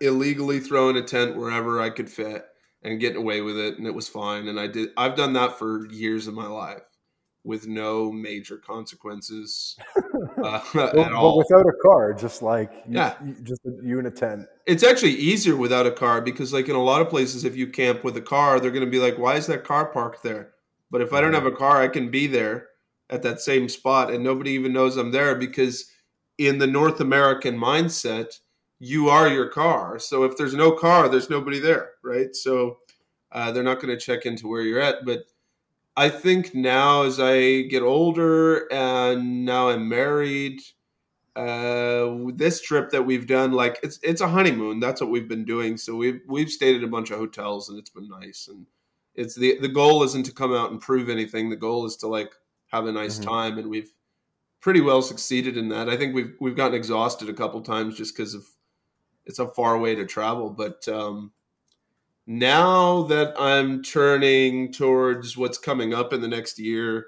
illegally throwing a tent wherever I could fit and getting away with it. And it was fine. And I've done that for years of my life with no major consequences at But all. without a car, just like Yeah. just you in a tent. It's actually easier without a car because, like, in a lot of places, if you camp with a car, they're going to be like, why is that car parked there? But if I don't have a car, I can be there at that same spot and nobody even knows I'm there because in the North American mindset, you are your car. So if there's no car, there's nobody there, right? So they're not going to check into where you're at. But I think now as I get older and now I'm married, this trip that we've done, like it's a honeymoon. That's what we've been doing. So we've stayed at a bunch of hotels and it's been nice. And it's the goal isn't to come out and prove anything. The goal is to like have a nice time, and we've pretty well succeeded in that. I think we've gotten exhausted a couple times just because of it's a far way to travel. But now that I'm turning towards what's coming up in the next year,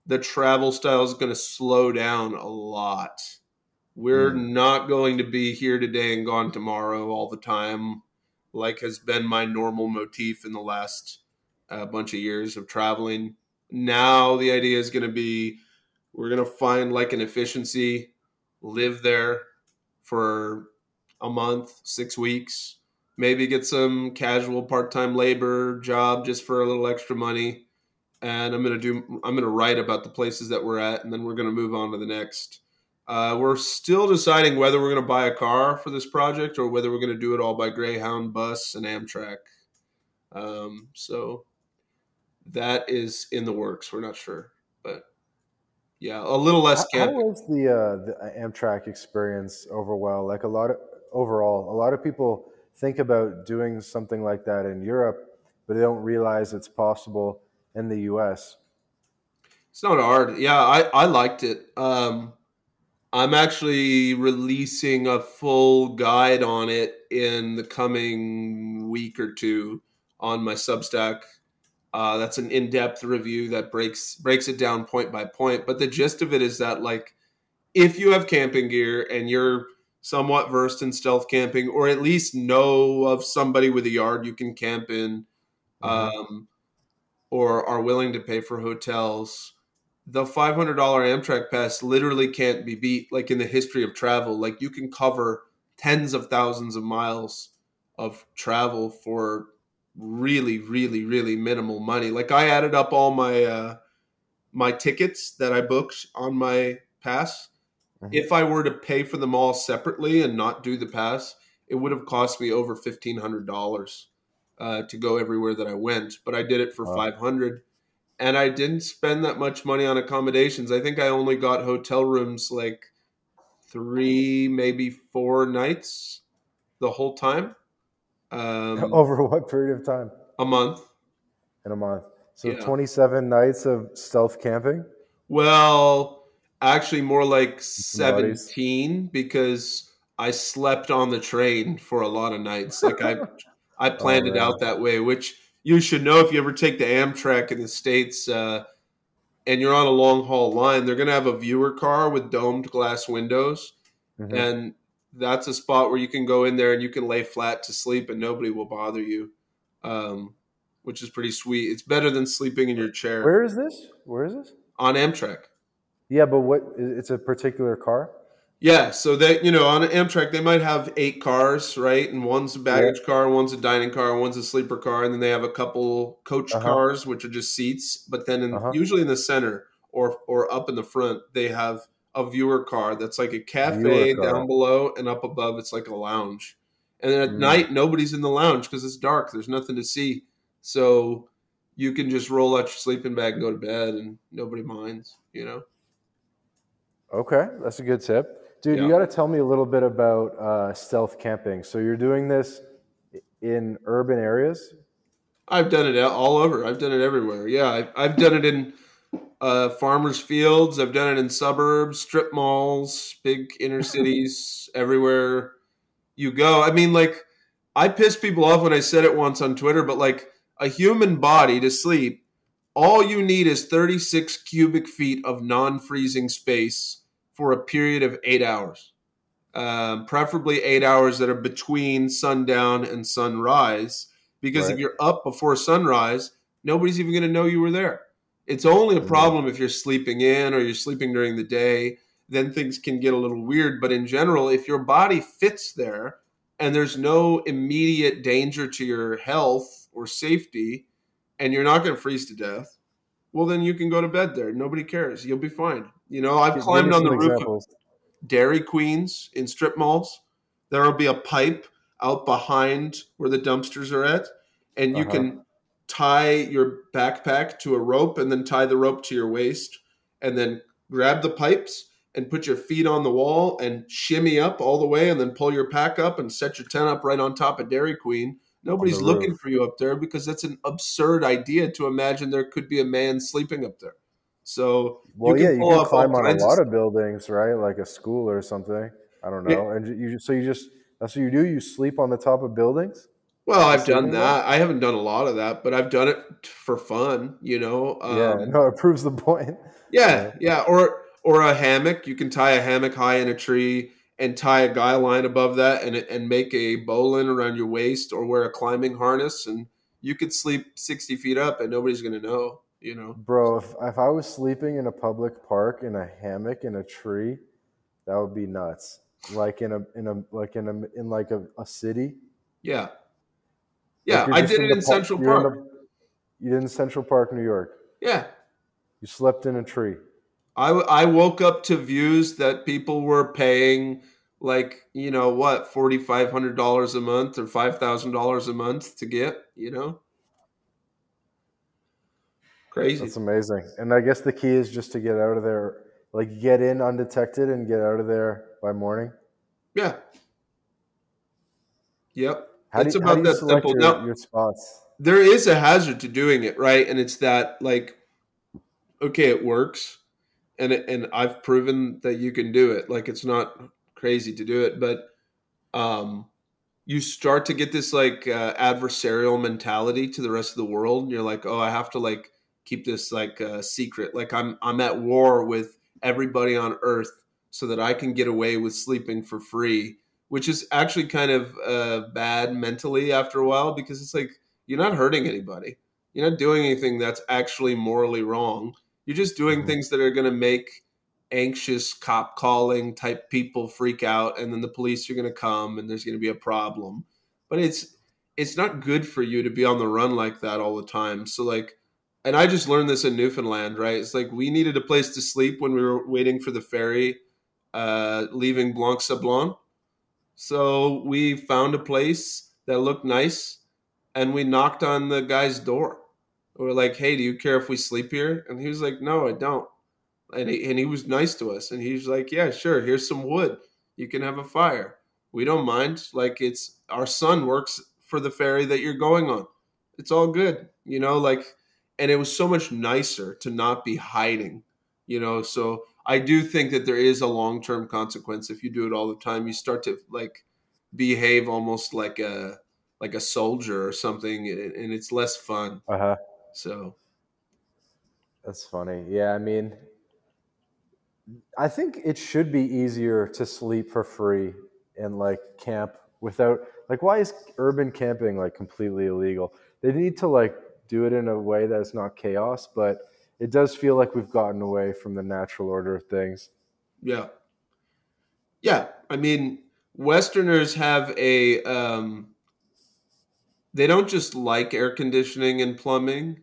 the travel style is going to slow down a lot. We're not going to be here today and gone tomorrow all the time, like has been my normal motif in the last bunch of years of traveling. Now the idea is going to be we're going to find like an efficiency, live there for a month, 6 weeks, maybe get some casual part-time labor job just for a little extra money. And I'm going to write about the places that we're at, and then we're going to move on to the next. We're still deciding whether we're going to buy a car for this project or whether we're going to do it all by Greyhound, bus, and Amtrak. So that is in the works. We're not sure, but yeah, a little less How camping. was the Amtrak experience overall? Like a lot of people think about doing something like that in Europe, but they don't realize it's possible in the U.S. It's not hard. Yeah, I liked it. I'm actually releasing a full guide on it in the coming week or two on my Substack. That's an in-depth review that breaks it down point by point. But the gist of it is that, like, if you have camping gear and you're somewhat versed in stealth camping, or at least know of somebody with a yard you can camp in, Hmm. um, or are willing to pay for hotels, the $500 Amtrak pass literally can't be beat. Like, in the history of travel, like, you can cover tens of thousands of miles of travel for really, really, really minimal money. Like, I added up all my tickets that I booked on my pass. Hmm. If I were to pay for them all separately and not do the pass, it would have cost me over $1,500 to go everywhere that I went. But I did it for Wow. 500, and I didn't spend that much money on accommodations. I think I only got hotel rooms like 3, maybe 4 nights the whole time. Um, Over what period of time? a month. In a month. So Yeah. 27 nights of stealth camping. Well, actually, more like Some buddies. 17 because I slept on the train for a lot of nights. Like, I Oh planned it man. out that way, which you should know if you ever take the Amtrak in the States and you're on a long haul line. They're going to have a viewer car with domed glass windows, Hmm. and that's a spot where you can go in there and you can lay flat to sleep and nobody will bother you, um, which is pretty sweet. It's better than sleeping in your chair Where is this? Where is this? on Amtrak. Yeah, but what? It's a particular car. Yeah, so they, on an Amtrak, they might have 8 cars, right? And one's a Yeah. baggage car, one's a dining car, one's a sleeper car, and then they have a couple coach Uh huh. cars, which are just seats. But then, Uh huh. usually in the center or up in the front, they have a viewer car that's like a Viewer cafe car. down below, and up above, it's like a lounge. And then at Mm. night, nobody's in the lounge because it's dark. There's nothing to see, so you can just roll out your sleeping bag and go to bed, and nobody minds. Okay, that's a good tip, dude. You Yeah. got to tell me a little bit about stealth camping. So you're doing this in urban areas. I've done it all over. I've done it everywhere. Yeah, I've done it in farmers' fields. I've done it in suburbs, strip malls, big inner cities, everywhere you go. I mean, like, I piss people off when I said it once on Twitter, but like, a human body to sleep, all you need is 36 cubic feet of non-freezing space for a period of 8 hours. Preferably 8 hours that are between sundown and sunrise. Because if Right. you're up before sunrise, nobody's even going to know you were there. It's only a Mm. problem if you're sleeping in or you're sleeping during the day. Then things can get a little weird. But in general, if your body fits there and there's no immediate danger to your health or safety, and you're not going to freeze to death, well, then you can go to bed there. Nobody cares. You'll be fine. I've Give me climbed on some the roof of examples. Dairy Queens in strip malls. There will be a pipe out behind where the dumpsters are at, and Uh you huh. can tie your backpack to a rope and then tie the rope to your waist and then grab the pipes and put your feet on the wall and shimmy up all the way and then pull your pack up and set your tent up right on top of Dairy Queen. On the Nobody's roof. looking for you up there because that's an absurd idea to imagine there could be a man sleeping up there. So you Well, yeah, can you pull can off all climb on a kinds of lot stuff. of buildings, right? Like a school or something. I don't Yeah. know. And you just that's what you do. You sleep on the top of buildings Well, with a I've done sleeping bag. that. I haven't done a lot of that, but I've done it for fun. Yeah. No, it proves the point. Yeah, Yeah. yeah, or a hammock. You can tie a hammock high in a tree and tie a guy line above that and make a bowline around your waist or wear a climbing harness and you could sleep 60 feet up and nobody's going to know. Bro, if I was sleeping in a public park in a hammock in a tree, that would be nuts. Like in like a city. Yeah. Like Yeah, you're I just did in it the in park. Central Park. You did in Central Park, New York. Yeah. You slept in a tree. I woke up to views that people were paying like, what, $4,500 a month or $5,000 a month to get, crazy. That's amazing. And I guess the key is just to get out of there, like get in undetected and get out of there by morning. Yeah. Yep. How It's do about you that select simple. Now, your spots? there is a hazard to doing it, right? And it's that like, okay, it works. And I've proven that you can do it. Like, it's not crazy to do it, but you start to get this like adversarial mentality to the rest of the world, and you're like, oh, I have to like keep this like secret. Like I'm at war with everybody on Earth so that I can get away with sleeping for free, which is actually kind of bad mentally after a while, because it's like you're not hurting anybody, you're not doing anything that's actually morally wrong. You're just doing Mhm. things that are going to make anxious cop calling type people freak out, and then the police are going to come and there's going to be a problem. But it's not good for you to be on the run like that all the time. So like, and I just learned this in Newfoundland, right? It's like we needed a place to sleep when we were waiting for the ferry leaving Blanc Sablon. So we found a place that looked nice, and we knocked on the guy's door. We're like, hey, do you care if we sleep here? And he was like, no, I don't. And he was nice to us. And he was like, yeah, sure. Here's some wood. You can have a fire. We don't mind. Like, it's our son works for the ferry that you're going on. It's all good, like, and it was so much nicer to not be hiding, So I do think that there is a long-term consequence if you do it all the time. You start to like behave almost like a soldier or something, and it's less fun. Uh-huh. So That's funny. Yeah, I mean, I think it should be easier to sleep for free and like camp without like why is urban camping like completely illegal? They need to like do it in a way that's not chaos, but it does feel like we've gotten away from the natural order of things. yeah. Yeah, I mean, Westerners have they don't just like air conditioning and plumbing.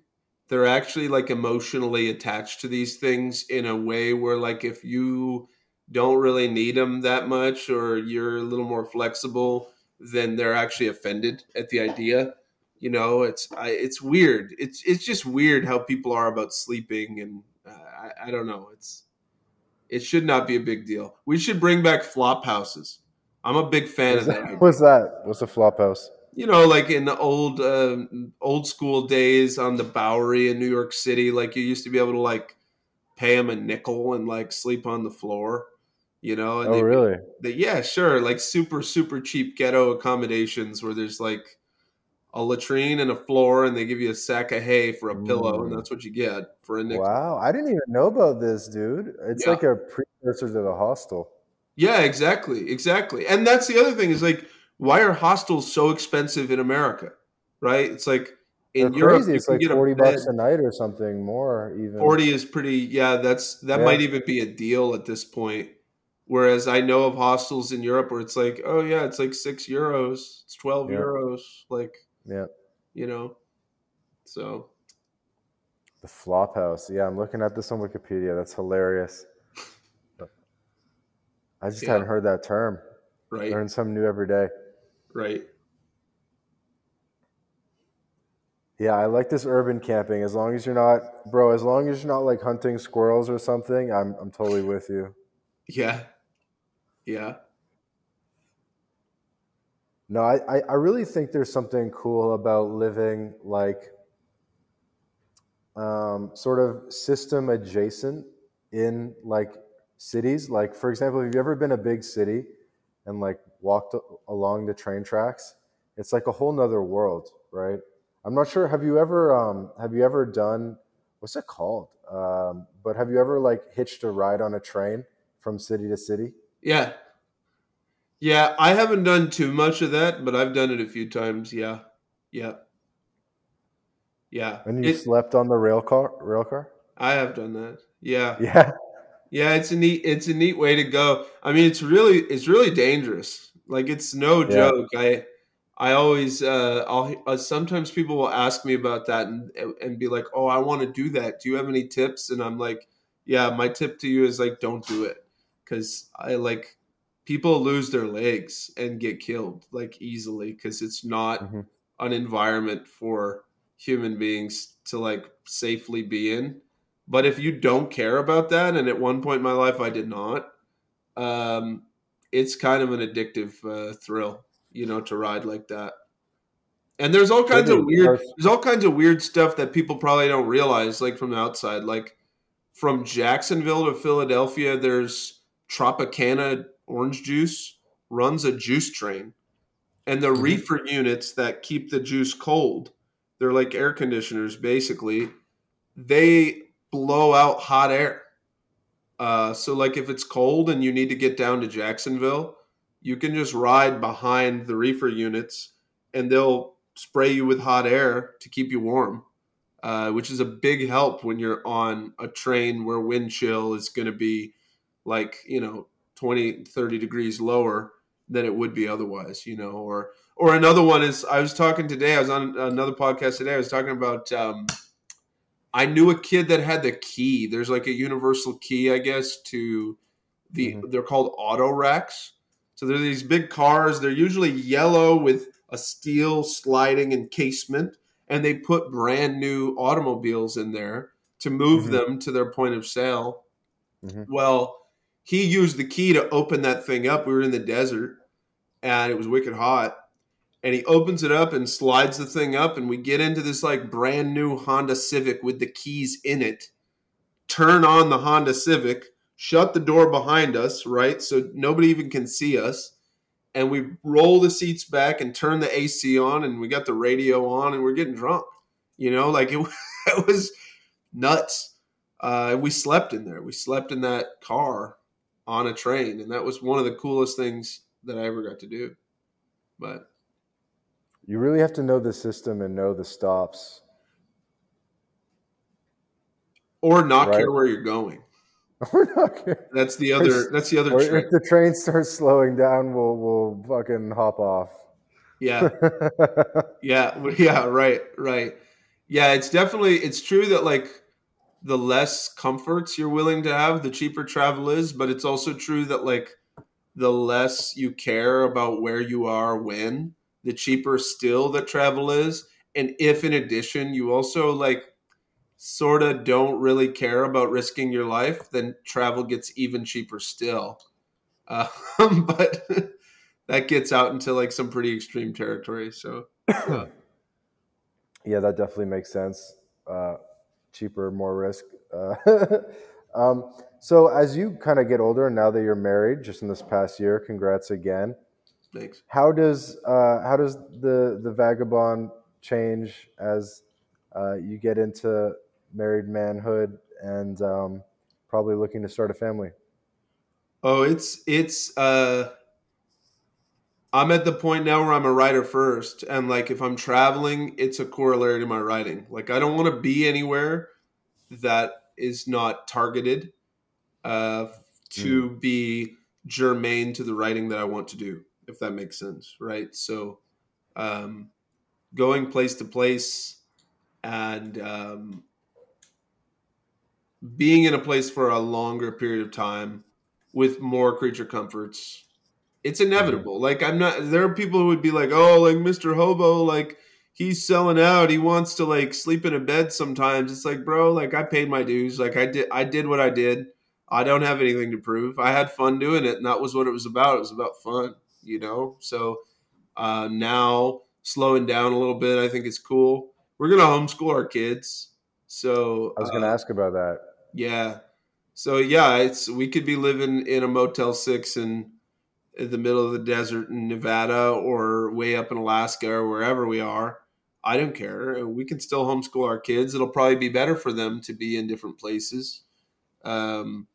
They're actually like emotionally attached to these things in a way where like if you don't really need them that much, or you're a little more flexible, then they're actually offended at the idea. It's weird. It's just weird how people are about sleeping, and I don't know. It should not be a big deal. We should bring back flop houses. I'm a big fan What's of that that? idea. What's that? What's a flop house? Like in the old school days on the Bowery in New York City, like you used to be able to like pay them a nickel and like sleep on the floor, and Oh, really? yeah, sure, like super super cheap ghetto accommodations where there's like a latrine and a floor, and they give you a sack of hay for a pillow, and Mm. that's what you get for a nickel. Wow, I didn't even know about this, dude. It's Yeah. like a precursor to the hostel. Yeah, exactly, exactly. And that's the other thing is like, why are hostels so expensive in America? Right? It's like They're in Europe crazy. you It's can like get a 40 bed. bucks a night or something more even. 40 is pretty, yeah, that Yeah. might even be a deal at this point. Whereas I know of hostels in Europe where it's like, oh yeah, it's like €6, it's 12 Yeah. euros, like, Yeah. you know. So The flop house. Yeah, I'm looking at this on Wikipedia. That's hilarious. I just yeah, hadn't heard that term. right, Learn something new every day. right. Yeah, I like this urban camping. As long as you're not, bro, as long as you're not like hunting squirrels or something, I'm totally with you. Yeah, yeah, No, I really think there's something cool about living like sort of system adjacent in like cities. Like, for example, have you ever been a big city and like walked along the train tracks? It's like a whole nother world, right? I'm not sure. Have you ever done what's it called? But have you ever like hitched a ride on a train from city to city? yeah, yeah. I haven't done too much of that, but I've done it a few times. Yeah, yeah, yeah. And you slept on the rail car? I have done that. Yeah. Yeah. Yeah, it's a neat way to go. I mean, it's really dangerous. Like it's no Yeah. joke. I always sometimes people will ask me about that and be like, "Oh, I want to do that. Do you have any tips?" And I'm like, yeah, my tip to you is like, don't do it. Cause people lose their legs and get killed like easily. Cause it's not Hmm. an environment for human beings to like safely be in. But if you don't care about that, and at one point in my life I did not, um, it's kind of an addictive thrill, to ride like that. And Maybe first. there's all kinds of weird stuff that people probably don't realize, like from the outside. Like from Jacksonville to Philadelphia, there's Tropicana orange juice runs a juice train, and the Mhm. reefer units that keep the juice cold, they're like air conditioners basically. They blow out hot air. So like if it's cold and you need to get down to Jacksonville, you can just ride behind the reefer units, and they'll spray you with hot air to keep you warm, which is a big help when you're on a train where wind chill is going to be like, 20, 30 degrees lower than it would be otherwise, or another one is, I was talking today, I was on another podcast today, I was talking about, I knew a kid that had the key. There's like a universal key, I guess, to Mhm. they're called auto racks. So they're these big cars. They're usually yellow with a steel sliding encasement, and they put brand new automobiles in there to move Mhm. them to their point of sale. Mhm. Well, he used the key to open that thing up. We were in the desert, and it was wicked hot, and he opens it up and slides the thing up, and we get into this like brand new Honda Civic with the keys in it, turn on the Honda Civic, shut the door behind us, right? So nobody even can see us. And we roll the seats back and turn the AC on, and we got the radio on, and we're getting drunk. Like it was nuts. We slept in there. We slept in that car on a train, and that was one of the coolest things that I ever got to do. But You really have to know the system and know the stops, or not right? care where you're going. We're not gonna- That's the or, other. That's the other or trick. if the train starts slowing down, we'll fucking hop off. Yeah. Yeah, yeah, right, right. Yeah, it's true that like the less comforts you're willing to have, the cheaper travel is, but it's also true that like the less you care about where you are when, the cheaper still that travel is. And if in addition you also like sort of don't really care about risking your life, then travel gets even cheaper still. Uh, but that gets out into like some pretty extreme territory. So, yeah. Yeah, that definitely makes sense. Cheaper, more risk. So as you kind of get older, and now that you're married, just in this past year, congrats again. Thanks. How does the vagabond change as you get into married manhood and probably looking to start a family? Oh, I'm at the point now where I'm a writer first, and like if I'm traveling, it's a corollary to my writing. Like I don't want to be anywhere that is not targeted uh, Mm. to be germane to the writing that I want to do, if that makes sense, right? So, um, going place to place and being in a place for a longer period of time with more creature comforts, it's Hmm. inevitable. Like I'm not, there are people who would be like, oh, like Mr. Hobo, like he's selling out, he wants to like sleep in a bed sometimes. It's like, bro, like I paid my dues, like I did what I did. I don't have anything to prove. I had fun doing it, and that was what it was about. It was about fun. So now slowing down a little bit, I think it's cool. We're gonna homeschool our kids. So I was going to ask about that. yeah. So yeah, it's we could be living in a Motel 6 in the middle of the desert in Nevada or way up in Alaska or wherever we are. I don't care. We can still homeschool our kids. It'll probably be better for them to be in different places. Um,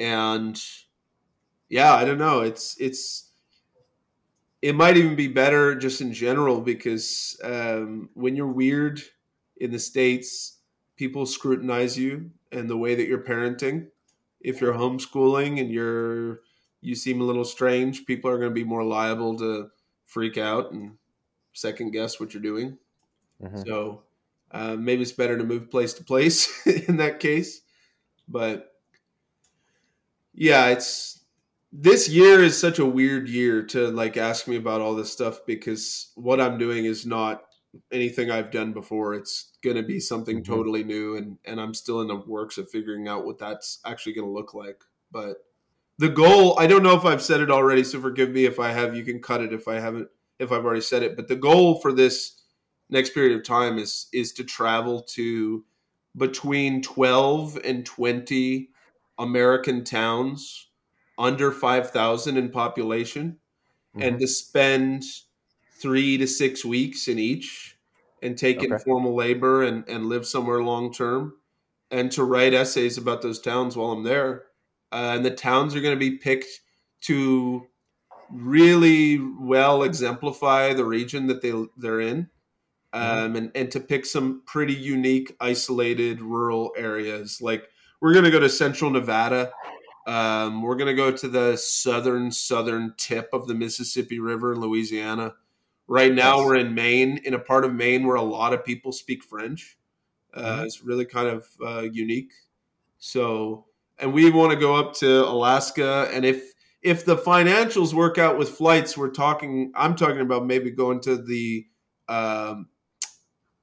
and yeah, I don't know. It might even be better just in general because when you're weird in the States, people scrutinize you and the way that you're parenting. If you're homeschooling and you seem a little strange, people are going to be more liable to freak out and second guess what you're doing. Hmm. So maybe it's better to move place to place in that case. But yeah, this year is such a weird year to like ask me about all this stuff because what I'm doing is not anything I've done before. It's going to be something Mm-hmm. totally new, and I'm still in the works of figuring out what that's actually going to look like. But the goal, I don't know if I've said it already, so forgive me if I have. You can cut it if I haven't, if I've already said it. But the goal for this next period of time is to travel to between 12 and 20 American towns under 5,000 in population, and Mm-hmm. to spend 3 to 6 weeks in each and take Okay. informal labor and live somewhere long term, and to write essays about those towns while I'm there. And the towns are going to be picked to really well exemplify the region that they're in, Mm-hmm. and to pick some pretty unique, isolated rural areas. Like we're going to go to central Nevada. We're going to go to the southern tip of the Mississippi River, Louisiana. Right now, Nice. we're in Maine, in a part of Maine where a lot of people speak French. Mm-hmm. It's really kind of unique. So, and we want to go up to Alaska, and if the financials work out with flights, I'm talking about maybe going to the um,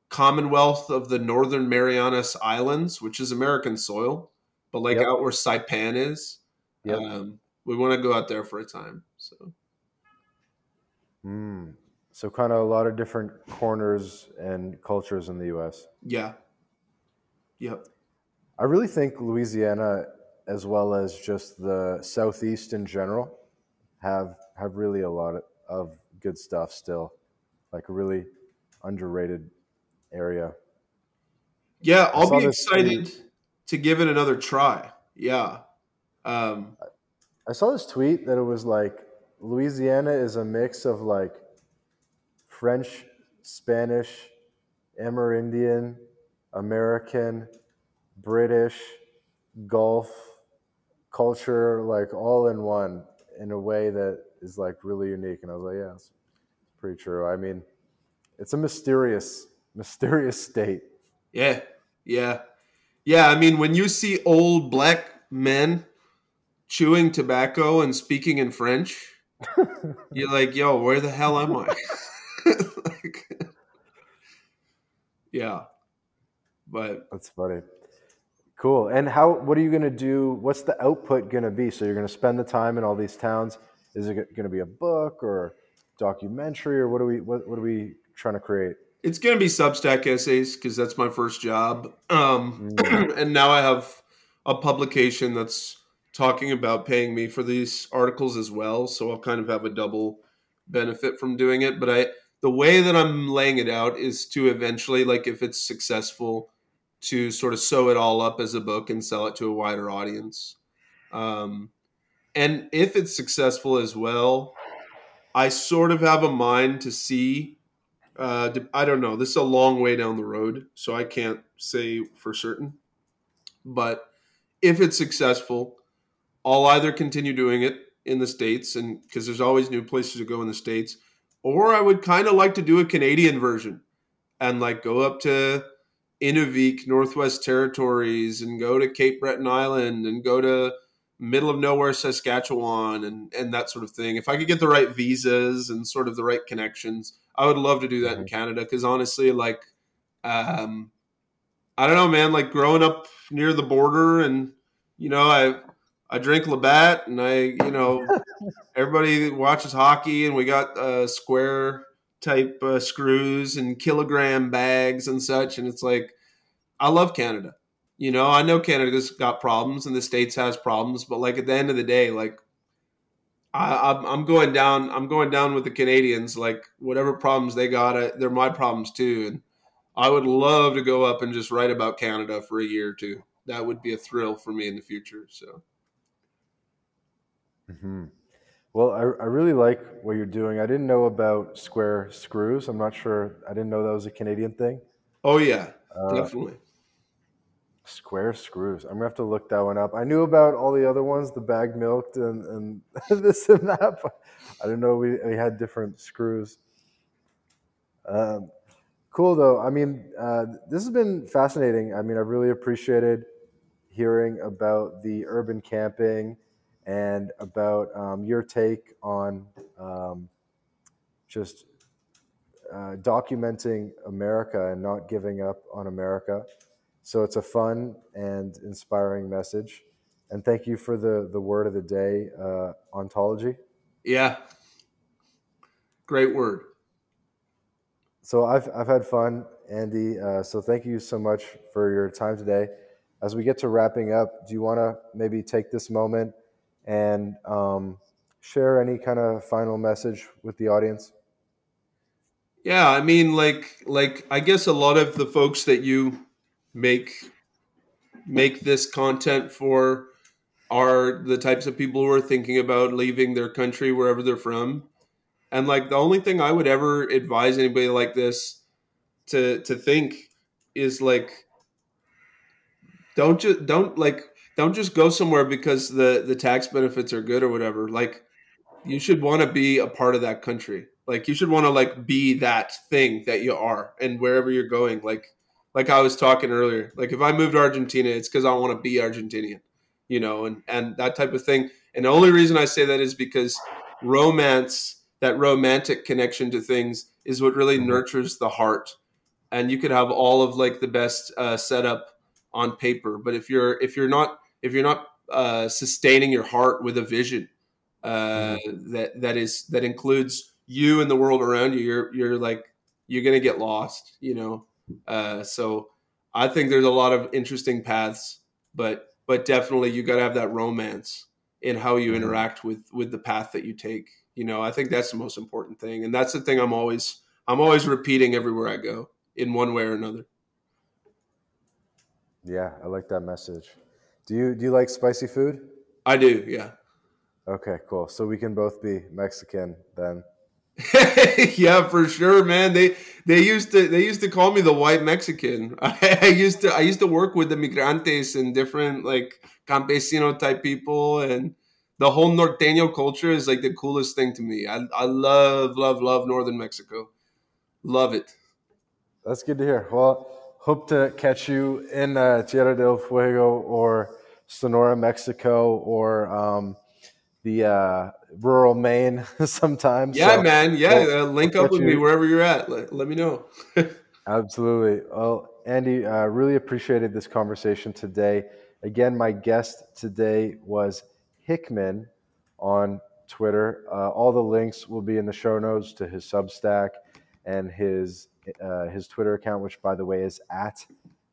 Commonwealth of the Northern Marianas Islands, which is American soil, but like Yep. out where Saipan is. Yep. We want to go out there for a time. So So kind of a lot of different corners and cultures in the U.S. yeah, yep, I really think Louisiana, as well as just the Southeast in general, have really a lot of good stuff still, like a really underrated area. yeah. I I'll saw be this tweet. excited to give it another try. Yeah, um, I saw this tweet that it was like Louisiana is a mix of like French, Spanish, Amerindian, American, British, Gulf culture, like all in one, in a way that is like really unique. And I was like, yeah, it's pretty true. I mean, it's a mysterious state. yeah, yeah, yeah. I mean, when you see old black men chewing tobacco and speaking in French, you're like, yo, where the hell am I? Like, yeah, but That's funny. Cool. And what are you going to do? What's the output going to be? So you're going to spend the time in all these towns. Is it going to be a book or documentary, or what are we trying to create? it's going to be Substack essays because that's my first job. Mm, And now I have a publication that's talking about paying me for these articles as well. So I'll kind of have a double benefit from doing it. But the way that I'm laying it out is to eventually, like if it's successful, to sort of sew it all up as a book and sell it to a wider audience. Um, and if it's successful as well, I sort of have a mind to see. I don't know. This is a long way down the road, so I can't say for certain. But if it's successful, I'll either continue doing it in the States, and because there's always new places to go in the States, or I would kind of like to do a Canadian version and like go up to Inuvik, Northwest Territories, and go to Cape Breton Island and go to middle of nowhere Saskatchewan and that sort of thing. If I could get the right visas and sort of the right connections, I would love to do that in mhm. Canada because honestly, like, um, I don't know, man. Like growing up near the border, and I drink Labatt, and everybody watches hockey, and we got square type screws and kilogram bags and such, and it's like I love Canada. I know Canada's got problems and the States has problems, but like at the end of the day, like I'm going down. I'm going down with the Canadians. Like whatever problems they got, they're my problems too. And I would love to go up and just write about Canada for a year or two. That would be a thrill for me in the future. So Mhm. Well, I really like what you're doing. I didn't know about square screws. I'm not sure. I didn't know that was a Canadian thing. oh yeah, Uh, definitely. Square screws. I'm gonna have to look that one up. I knew about all the other ones, the bag milked and this and that, but I didn't know we had different screws. Um, cool though. I mean, this has been fascinating. I mean, I really appreciated hearing about the urban camping and about your take on just documenting America and not giving up on America. So it's a fun and inspiring message. And thank you for the word of the day, ontology. Yeah. Great word. So I've had fun, Andy. So thank you so much for your time today. As we get to wrapping up, do you want to maybe take this moment and share any kind of final message with the audience? Yeah, I mean, like I guess a lot of the folks that you make this content for are the types of people who are thinking about leaving their country wherever they're from. And like the only thing I would ever advise anybody like this to think is like don't just go somewhere because the tax benefits are good or whatever. Like you should want to be a part of that country. Like you should want to like be that thing that you are, and wherever you're going, like I was talking earlier, like if I moved to Argentina, it's because I want to be Argentinian, and that type of thing. And the only reason I say that is because romance, that romantic connection to things, is what really nurtures the heart. And you could have all of like the best setup on paper, but if you're not sustaining your heart with a vision that includes you and the world around you, you're gonna get lost, so I think there's a lot of interesting paths, but definitely you got to have that romance in how you interact with the path that you take. I think that's the most important thing, and that's the thing I'm always repeating everywhere I go in one way or another. Yeah, I like that message. Do you like spicy food? I do, yeah. Okay, cool. So we can both be Mexican then. Yeah, for sure, man. They used to call me the white Mexican. I used to work with the migrantes and different like campesino type people, and the whole norteño culture is like the coolest thing to me. I love northern Mexico. Love it. That's good to hear. Well, hope to catch you in Tierra del Fuego or Sonora, Mexico, or the rural Maine sometime. Yeah, so, man. Yeah, link up with me you. wherever you're at. Let me know. Absolutely. Well, Andy, really appreciated this conversation today. Again, my guest today was Hickman on Twitter. All the links will be in the show notes to his Substack and his Twitter account, which, by the way, is at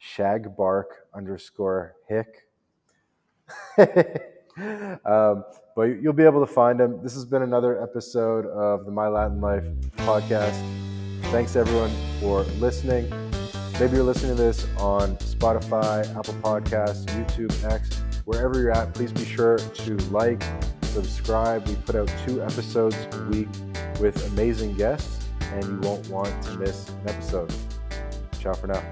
shagbark_hick. But you'll be able to find him. This has been another episode of the My Latin Life podcast. Thanks, everyone, for listening. Maybe you're listening to this on Spotify, Apple Podcasts, YouTube, X, wherever you're at. Please be sure to like, subscribe. We put out 2 episodes a week with amazing guests, and you won't want to miss an episode. Ciao for now.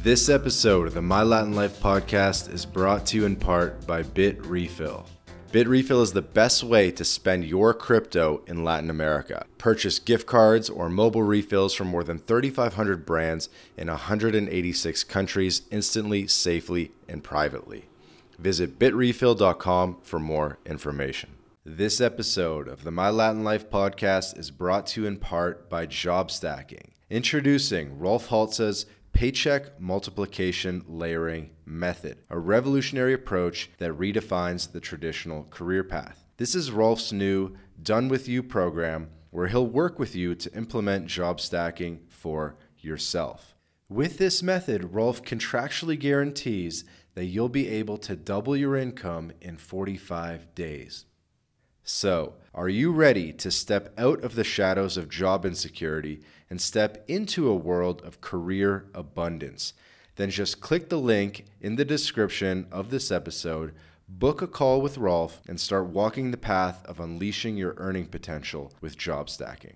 This episode of the My Latin Life podcast is brought to you in part by BitRefill. BitRefill is the best way to spend your crypto in Latin America. Purchase gift cards or mobile refills from more than 3,500 brands in 186 countries instantly, safely, and privately. Visit bitrefill.com for more information. This episode of the My Latin Life podcast is brought to you in part by Job Stacking. Introducing Rolf Haltza's Paycheck Multiplication Layering Method, a revolutionary approach that redefines the traditional career path. This is Rolf's new Done With You program, where he'll work with you to implement job stacking for yourself. With this method, Rolf contractually guarantees that you'll be able to double your income in 45 days. So, are you ready to step out of the shadows of job insecurity and step into a world of career abundance? Then just click the link in the description of this episode, book a call with Rolf, and start walking the path of unleashing your earning potential with job stacking.